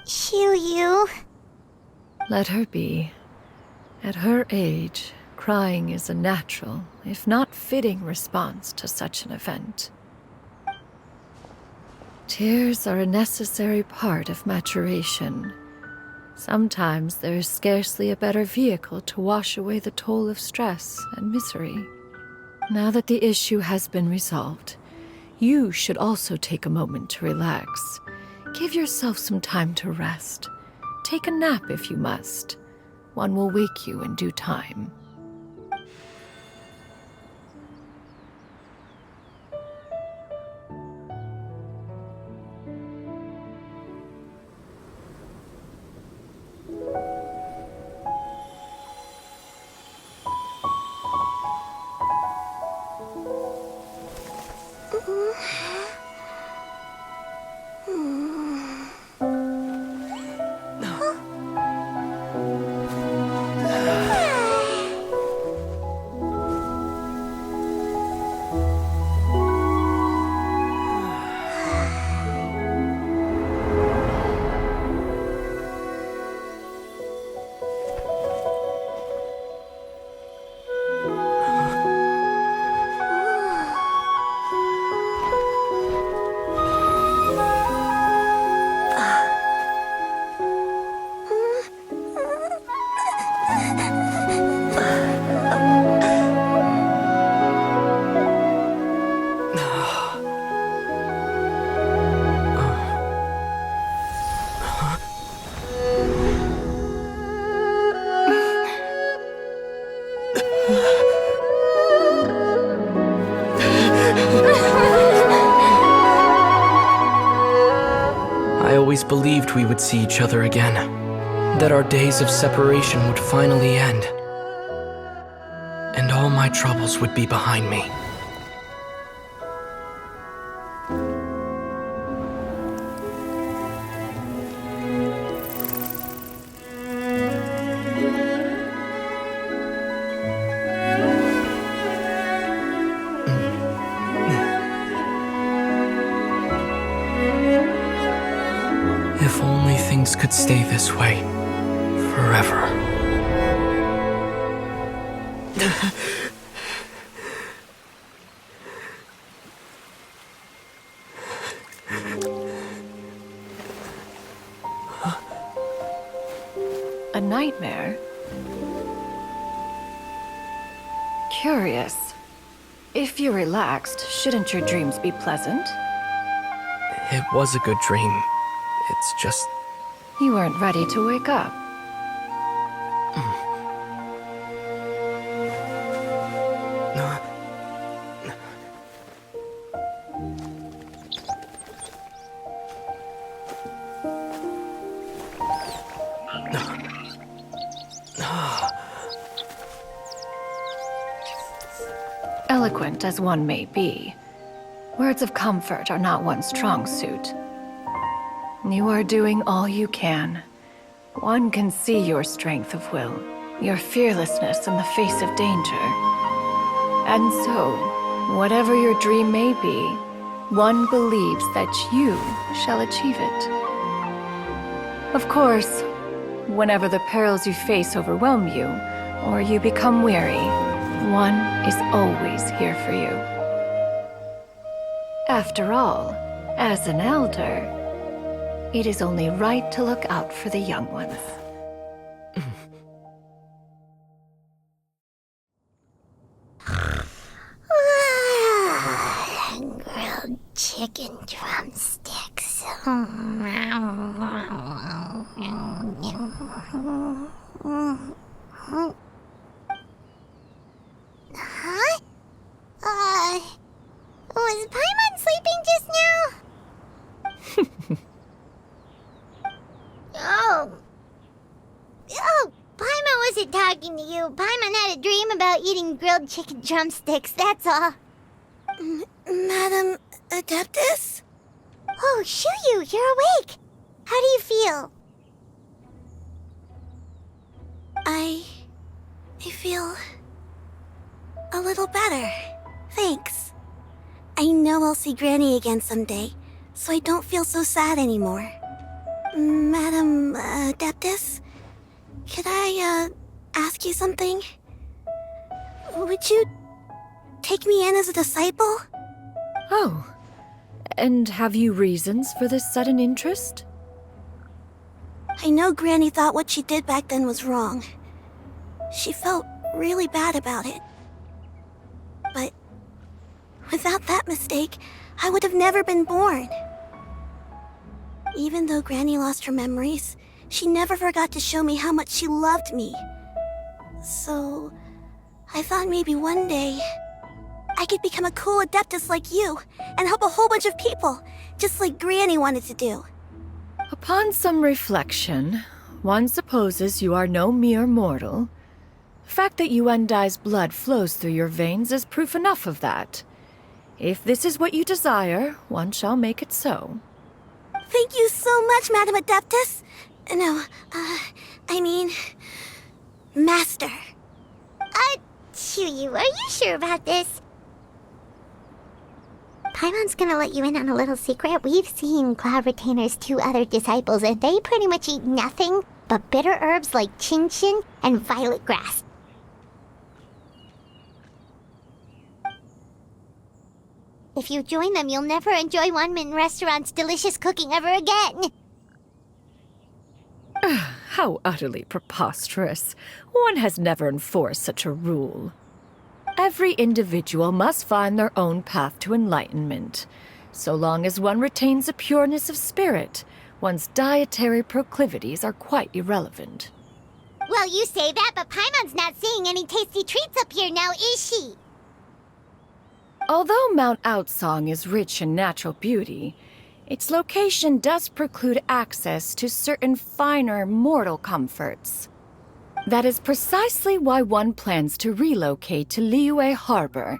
Xianyun. Let her be. At her age, crying is a natural, if not fitting, response to such an event. Tears are a necessary part of maturation. Sometimes there is scarcely a better vehicle to wash away the toll of stress and misery. Now that the issue has been resolved, you should also take a moment to relax. Give yourself some time to rest. Take a nap if you must. One will wake you in due time. I always believed we would see each other again, that our days of separation would finally end, and all my troubles would be behind me. If only things could stay this way forever. A nightmare? Curious. If you're relaxed, shouldn't your dreams be pleasant? It was a good dream. It's just... You weren't ready to wake up. Eloquent as one may be, words of comfort are not one's strong suit. You are doing all you can. One can see your strength of will, your fearlessness in the face of danger. And so, whatever your dream may be, one believes that you shall achieve it. Of course, whenever the perils you face overwhelm you, or you become weary, one is always here for you. After all, as an elder, it is only right to look out for the young ones. Grilled chicken drumsticks. Huh? Was Paimon sleeping just now? Oh, Paimon wasn't talking to you. Paimon had a dream about eating grilled chicken drumsticks, that's all. Madam Adeptus? Oh, Xianyun, you're awake. How do you feel? I feel a little better. Thanks. I know I'll see Granny again someday, so I don't feel so sad anymore. Madam Adeptus, could I ask you something? Would you take me in as a disciple? Oh, and have you reasons for this sudden interest? I know Granny thought what she did back then was wrong. She felt really bad about it. But without that mistake, I would have never been born. Even though Granny lost her memories, she never forgot to show me how much she loved me. So, I thought maybe one day I could become a cool Adeptus like you and help a whole bunch of people, just like Granny wanted to do. Upon some reflection, one supposes you are no mere mortal. The fact that Yuendai's blood flows through your veins is proof enough of that. If this is what you desire, one shall make it so. Thank you so much, Madam Adeptus. No, I mean, Master. Xianyun, are you sure about this? Paimon's gonna let you in on a little secret. We've seen Cloud Retainer's 2 other disciples, and they pretty much eat nothing but bitter herbs like Genshin and violet grass. If you join them, you'll never enjoy Wanmin Restaurant's delicious cooking ever again. How utterly preposterous. One has never enforced such a rule. Every individual must find their own path to enlightenment. So long as one retains a pureness of spirit, one's dietary proclivities are quite irrelevant. Well, you say that, but Paimon's not seeing any tasty treats up here now, is she? Although Mount Outsong is rich in natural beauty, its location does preclude access to certain finer mortal comforts. That is precisely why one plans to relocate to Liyue Harbor.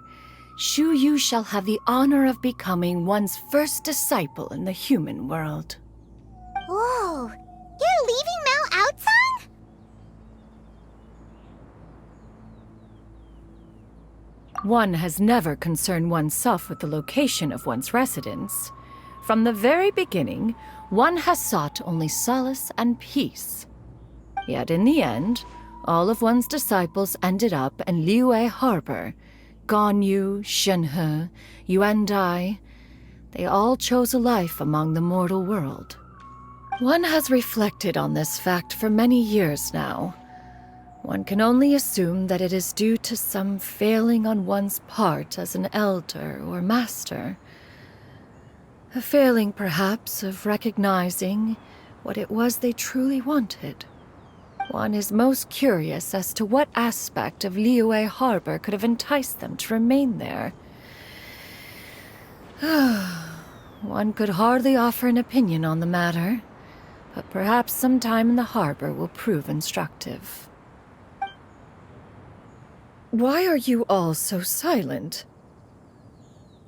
Shu Yu shall have the honor of becoming one's first disciple in the human world. Whoa, you're leaving Mount Outsong? One has never concerned oneself with the location of one's residence. From the very beginning, one has sought only solace and peace. Yet in the end, All of one's disciples ended up in Liyue Harbor. Ganyu, Shenhe, Yuandai. They all chose a life among the mortal world. One has reflected on this fact for many years now. One can only assume that it is due to some failing on one's part as an elder or master. A failing, perhaps, of recognizing what it was they truly wanted. One is most curious as to what aspect of Liyue Harbor could have enticed them to remain there. One could hardly offer an opinion on the matter, but perhaps some time in the harbor will prove instructive. Why are you all so silent?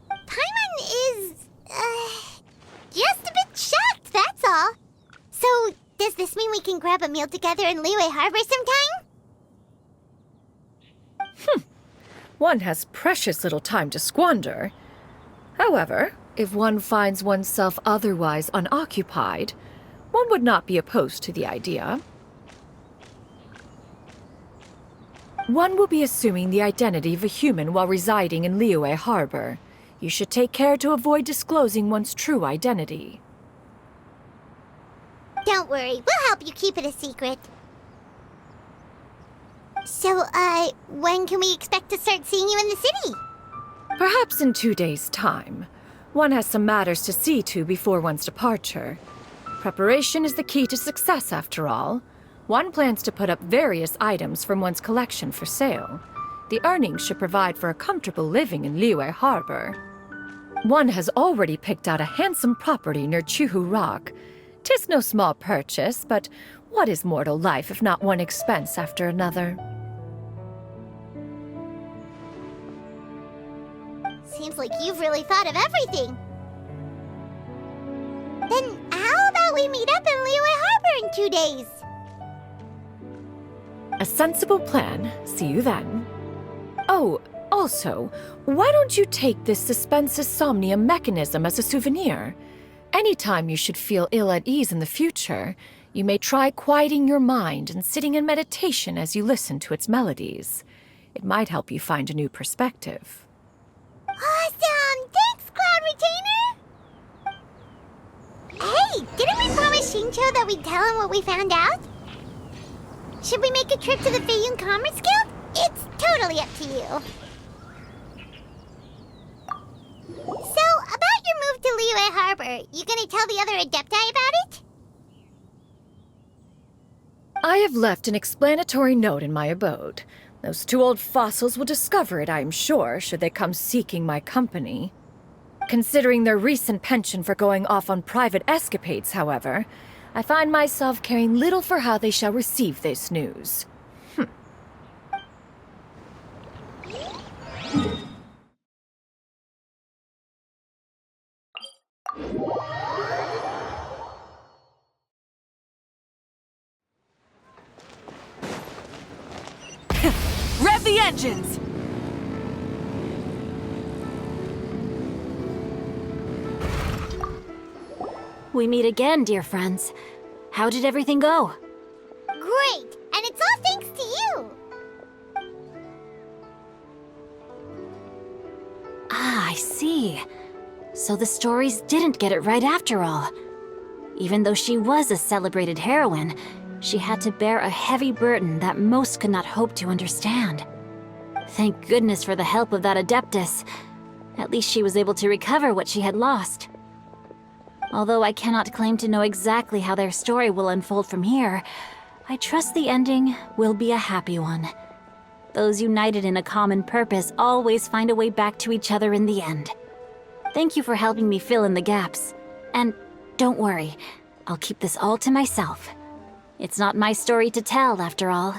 Paimon is, just a bit shocked, that's all. So, does this mean we can grab a meal together in Liyue Harbor sometime? One has precious little time to squander. However, if one finds oneself otherwise unoccupied, one would not be opposed to the idea. One will be assuming the identity of a human while residing in Liyue Harbor. You should take care to avoid disclosing one's true identity. Don't worry, we'll help you keep it a secret. So, when can we expect to start seeing you in the city? Perhaps in 2 days' time. One has some matters to see to before one's departure. Preparation is the key to success, after all. One plans to put up various items from one's collection for sale. The earnings should provide for a comfortable living in Liyue Harbor. One has already picked out a handsome property near Chuhu Rock. 'Tis no small purchase, but what is mortal life if not one expense after another? Seems like you've really thought of everything. Then how about we meet up in Liyue Harbor in 2 days? A sensible plan. See you then. Oh, also, why don't you take this suspense insomnia mechanism as a souvenir? Anytime you should feel ill at ease in the future, you may try quieting your mind and sitting in meditation as you listen to its melodies. It might help you find a new perspective. Awesome! Thanks, Cloud Retainer! Hey, didn't we promise Shincho that we'd tell him what we found out? Should we make a trip to the Xianyun Commerce Guild? It's totally up to you. So, about your move to Liyue Harbor, you gonna tell the other Adepti about it? I have left an explanatory note in my abode. Those 2 old fossils will discover it, I am sure, should they come seeking my company. Considering their recent penchant for going off on private escapades, however, I find myself caring little for how they shall receive this news. Rev the engines! We meet again, dear friends. How did everything go? Great! And it's all thanks to you! Ah, I see. So the stories didn't get it right after all. Even though she was a celebrated heroine, she had to bear a heavy burden that most could not hope to understand. Thank goodness for the help of that Adeptus. At least she was able to recover what she had lost. Although I cannot claim to know exactly how their story will unfold from here, I trust the ending will be a happy one. Those united in a common purpose always find a way back to each other in the end. Thank you for helping me fill in the gaps. And don't worry, I'll keep this all to myself. It's not my story to tell, after all.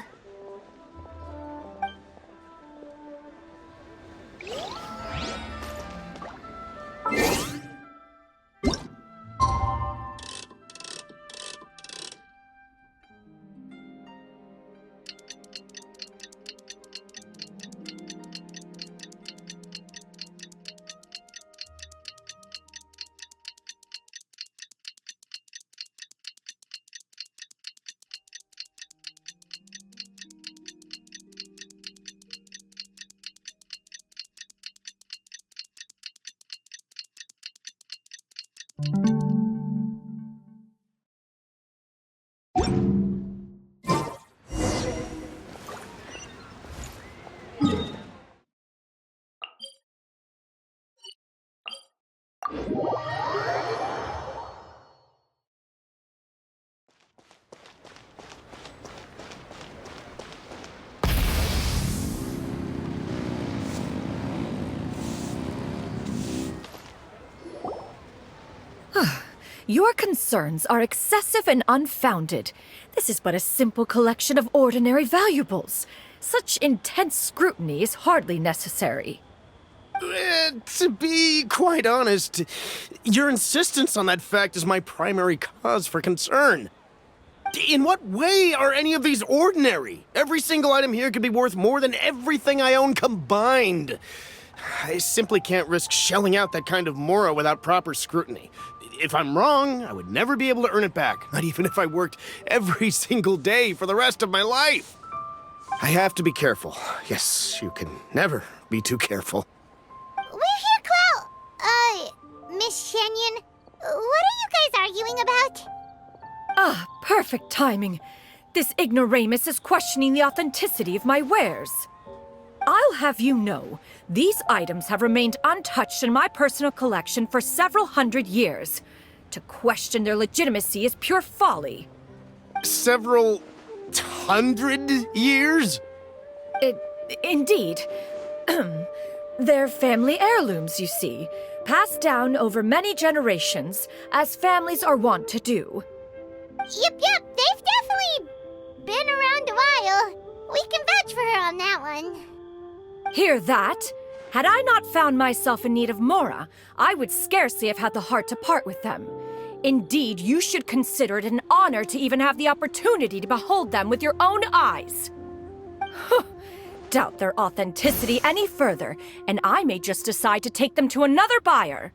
Your concerns are excessive and unfounded. This is but a simple collection of ordinary valuables. Such intense scrutiny is hardly necessary. To be quite honest, your insistence on that fact is my primary cause for concern. In what way are any of these ordinary? Every single item here could be worth more than everything I own combined. I simply can't risk shelling out that kind of mora without proper scrutiny. If I'm wrong, I would never be able to earn it back, not even if I worked every single day for the rest of my life. I have to be careful. Yes, you can never be too careful. We're here, Clow. Miss Xianyun, what are you guys arguing about? Ah, perfect timing. This ignoramus is questioning the authenticity of my wares. I'll have you know, these items have remained untouched in my personal collection for several hundred years. To question their legitimacy is pure folly. Several hundred years? Indeed. They're family heirlooms, you see, passed down over many generations, as families are wont to do. Yep, they've definitely been around a while. We can vouch for her on that one. Hear that? Had I not found myself in need of mora, I would scarcely have had the heart to part with them. Indeed, you should consider it an honor to even have the opportunity to behold them with your own eyes. Doubt their authenticity any further, and I may just decide to take them to another buyer.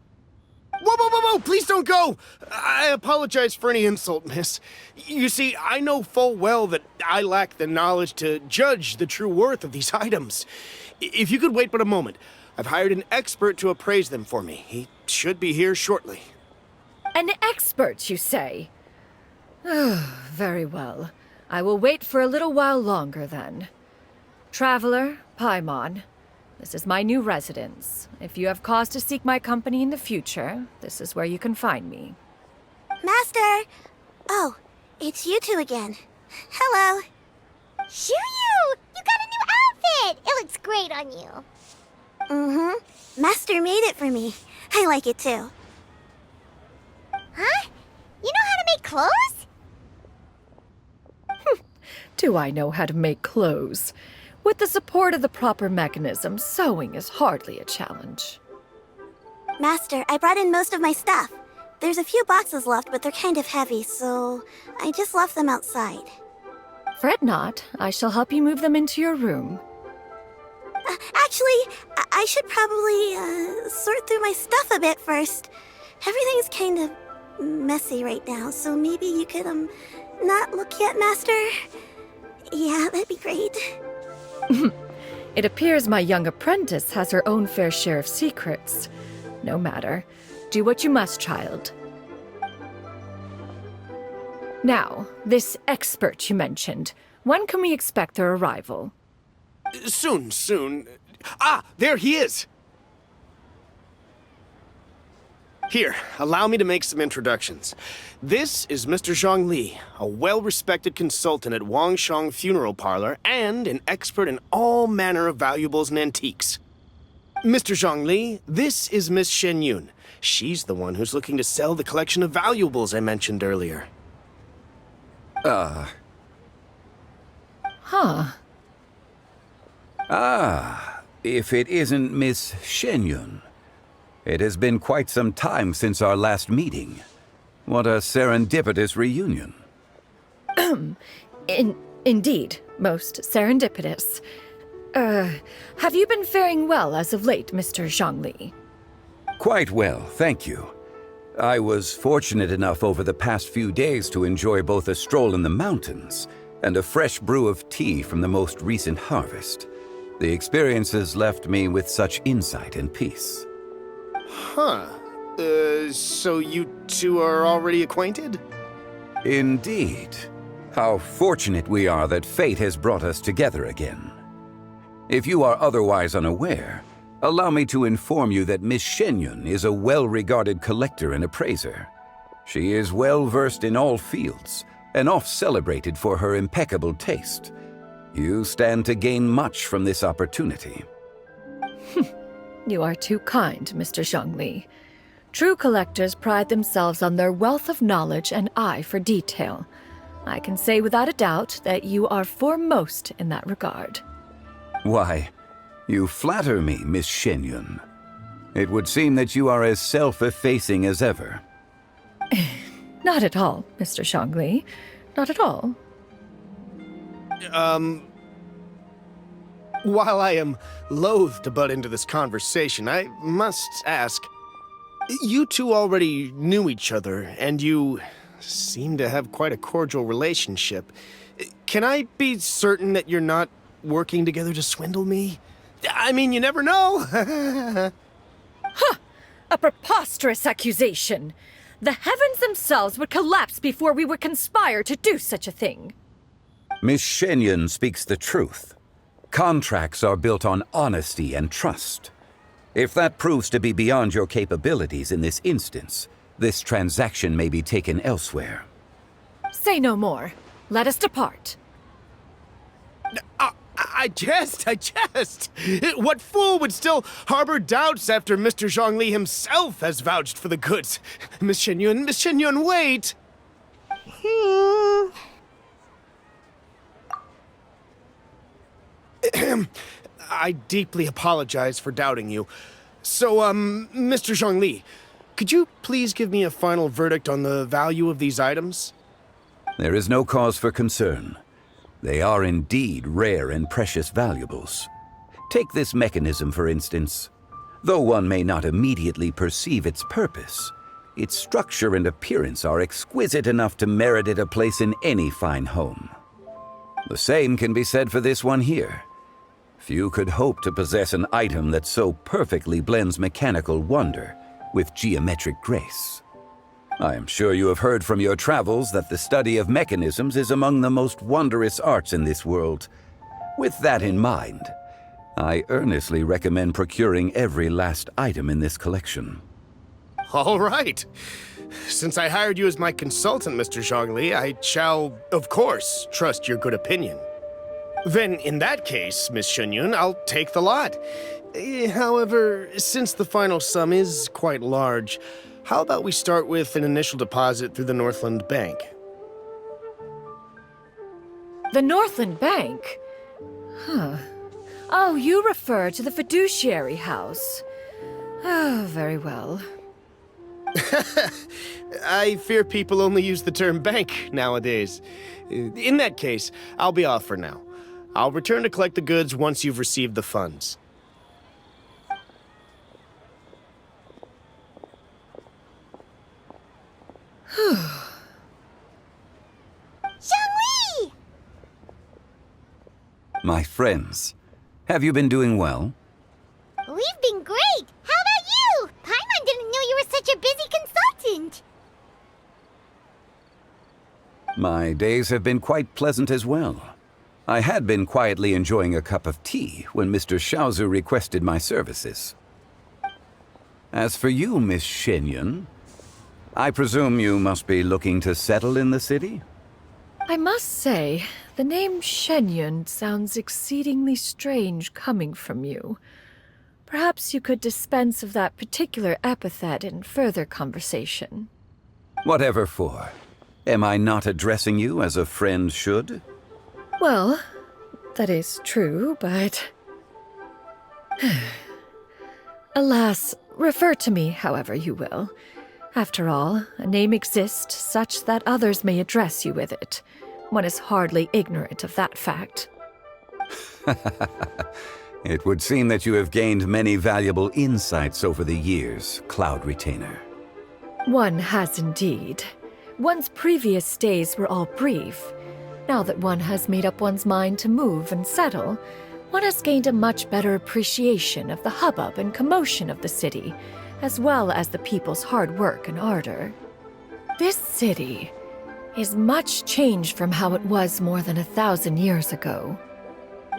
Whoa! Please don't go! I apologize for any insult, miss. You see, I know full well that I lack the knowledge to judge the true worth of these items. If you could wait but a moment, I've hired an expert to appraise them for me. He should be here shortly. An expert, you say? Very well. I will wait for a little while longer, then. Traveler, Paimon, this is my new residence. If you have cause to seek my company in the future, this is where you can find me. Master! Oh, it's you two again. Hello. Xianyun! You got a new outfit! It looks great on you. Mm-hmm. Master made it for me. I like it too. Huh? You know how to make clothes? Do I know how to make clothes? With the support of the proper mechanism, sewing is hardly a challenge. Master, I brought in most of my stuff. There's a few boxes left, but they're kind of heavy, so I just left them outside. Fret not. I shall help you move them into your room. Actually, I should probably sort through my stuff a bit first. Everything's kind of messy right now, so maybe you could, not look yet, Master? Yeah, that'd be great. It appears my young apprentice has her own fair share of secrets. No matter. Do what you must, child. Now, this expert you mentioned. When can we expect their arrival? Soon. Ah, there he is! Here, allow me to make some introductions. This is Mr. Zhongli, a well-respected consultant at Wangshang Funeral Parlor and an expert in all manner of valuables and antiques. Mr. Zhongli, this is Miss Xianyun. She's the one who's looking to sell the collection of valuables I mentioned earlier. Huh. If it isn't Miss Xianyun. It has been quite some time since our last meeting. What a serendipitous reunion. Indeed, most serendipitous. Have you been faring well as of late, Mr. Zhongli? Quite well, thank you. I was fortunate enough over the past few days to enjoy both a stroll in the mountains and a fresh brew of tea from the most recent harvest. The experiences left me with such insight and peace. Huh. So you two are already acquainted? Indeed. How fortunate we are that fate has brought us together again. If you are otherwise unaware, allow me to inform you that Miss Xianyun is a well-regarded collector and appraiser. She is well-versed in all fields, and oft-celebrated for her impeccable taste. You stand to gain much from this opportunity. You are too kind, Mr. Zhongli. True collectors pride themselves on their wealth of knowledge and eye for detail. I can say without a doubt that you are foremost in that regard. Why, you flatter me, Miss Xianyun. It would seem that you are as self-effacing as ever. Not at all, Mr. Zhongli. Not at all. While I am loath to butt into this conversation, I must ask, you two already knew each other, and you seem to have quite a cordial relationship. Can I be certain that you're not working together to swindle me? I mean, you never know. Huh! A preposterous accusation! The heavens themselves would collapse before we would conspire to do such a thing. Miss Xianyun speaks the truth. Contracts are built on honesty and trust. If that proves to be beyond your capabilities in this instance, this transaction may be taken elsewhere. Say no more. Let us depart. I jest. What fool would still harbor doubts after Mr. Zhongli himself has vouched for the goods? Miss Xianyun, wait! I deeply apologize for doubting you. So, Mr. Zhongli, could you please give me a final verdict on the value of these items? There is no cause for concern. They are indeed rare and precious valuables. Take this mechanism, for instance. Though one may not immediately perceive its purpose, its structure and appearance are exquisite enough to merit it a place in any fine home. The same can be said for this one here. Few could hope to possess an item that so perfectly blends mechanical wonder with geometric grace. I am sure you have heard from your travels that the study of mechanisms is among the most wondrous arts in this world. With that in mind, I earnestly recommend procuring every last item in this collection. All right. Since I hired you as my consultant, Mr. Zhongli, I shall, of course, trust your good opinion. Then, in that case, Miss Xianyun, I'll take the lot. However, since the final sum is quite large, how about we start with an initial deposit through the Northland Bank? The Northland Bank? Huh. Oh, you refer to the fiduciary house. Oh, very well. I fear people only use the term bank nowadays. In that case, I'll be off for now. I'll return to collect the goods once you've received the funds. Zhongli! My friends, have you been doing well? We've been great! How about you? Paimon didn't know you were such a busy consultant! My days have been quite pleasant as well. I had been quietly enjoying a cup of tea when Mr. Xiaozu requested my services. As for you, Miss Xianyun, I presume you must be looking to settle in the city? I must say, the name Xianyun sounds exceedingly strange coming from you. Perhaps you could dispense of that particular epithet in further conversation. Whatever for. Am I not addressing you as a friend should? Well, that is true, but... Alas, refer to me however you will. After all, a name exists such that others may address you with it. One is hardly ignorant of that fact. It would seem that you have gained many valuable insights over the years, Cloud Retainer. One has indeed. One's previous stays were all brief. Now that one has made up one's mind to move and settle, one has gained a much better appreciation of the hubbub and commotion of the city, as well as the people's hard work and ardor. This city is much changed from how it was more than 1,000 years ago.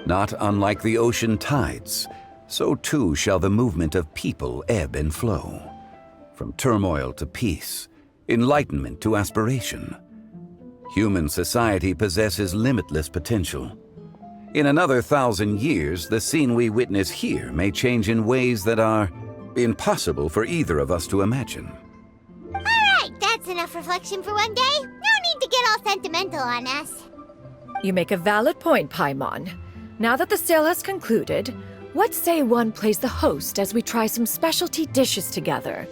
Not unlike the ocean tides, so too shall the movement of people ebb and flow. From turmoil to peace, enlightenment to aspiration. Human society possesses limitless potential. In another 1,000 years, the scene we witness here may change in ways that are impossible for either of us to imagine. Alright, that's enough reflection for one day. No need to get all sentimental on us. You make a valid point, Paimon. Now that the sale has concluded, what say one plays the host as we try some specialty dishes together?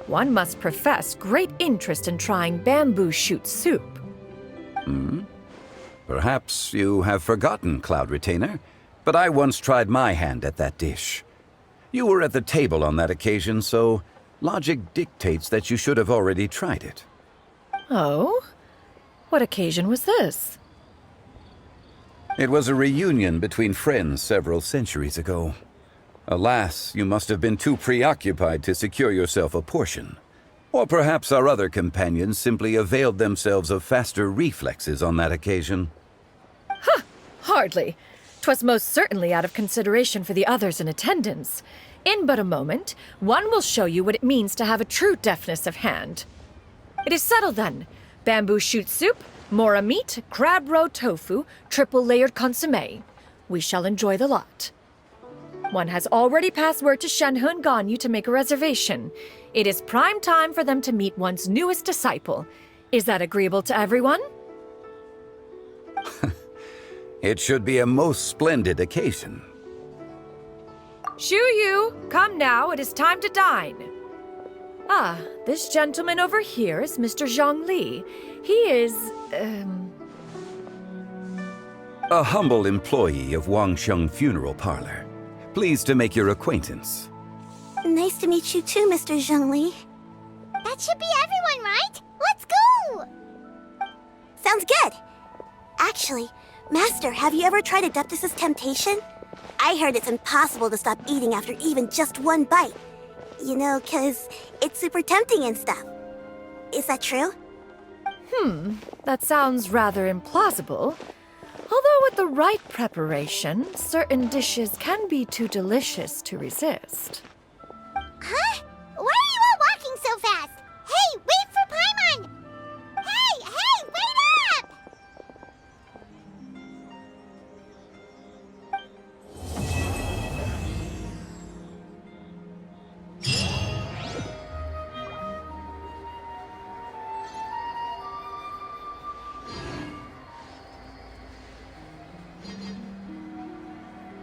One must profess great interest in trying bamboo shoot soup. Perhaps you have forgotten, Cloud Retainer, but I once tried my hand at that dish. You were at the table on that occasion, so logic dictates that you should have already tried it. Oh? What occasion was this? It was a reunion between friends several centuries ago. Alas, you must have been too preoccupied to secure yourself a portion. Or perhaps our other companions simply availed themselves of faster reflexes on that occasion. Hardly. 'Twas most certainly out of consideration for the others in attendance. In but a moment, one will show you what it means to have a true deftness of hand. It is settled then. Bamboo shoot soup, mora meat, crab roe tofu, triple-layered consommé. We shall enjoy the lot. One has already passed word to Xianyun and Ganyu to make a reservation. It is prime time for them to meet one's newest disciple. Is that agreeable to everyone? It should be a most splendid occasion. Yu, come now, it is time to dine. Ah, this gentleman over here is Mr. Zhang Li. He is, A humble employee of Wangsheng Funeral Parlor. Pleased to make your acquaintance. Nice to meet you too, Mr. Zhengli. That should be everyone, right? Let's go! Sounds good. Actually, Master, have you ever tried Adeptus' temptation? I heard it's impossible to stop eating after even just one bite. You know, 'cause it's super tempting and stuff. Is that true? That sounds rather implausible. Although with the right preparation, certain dishes can be too delicious to resist.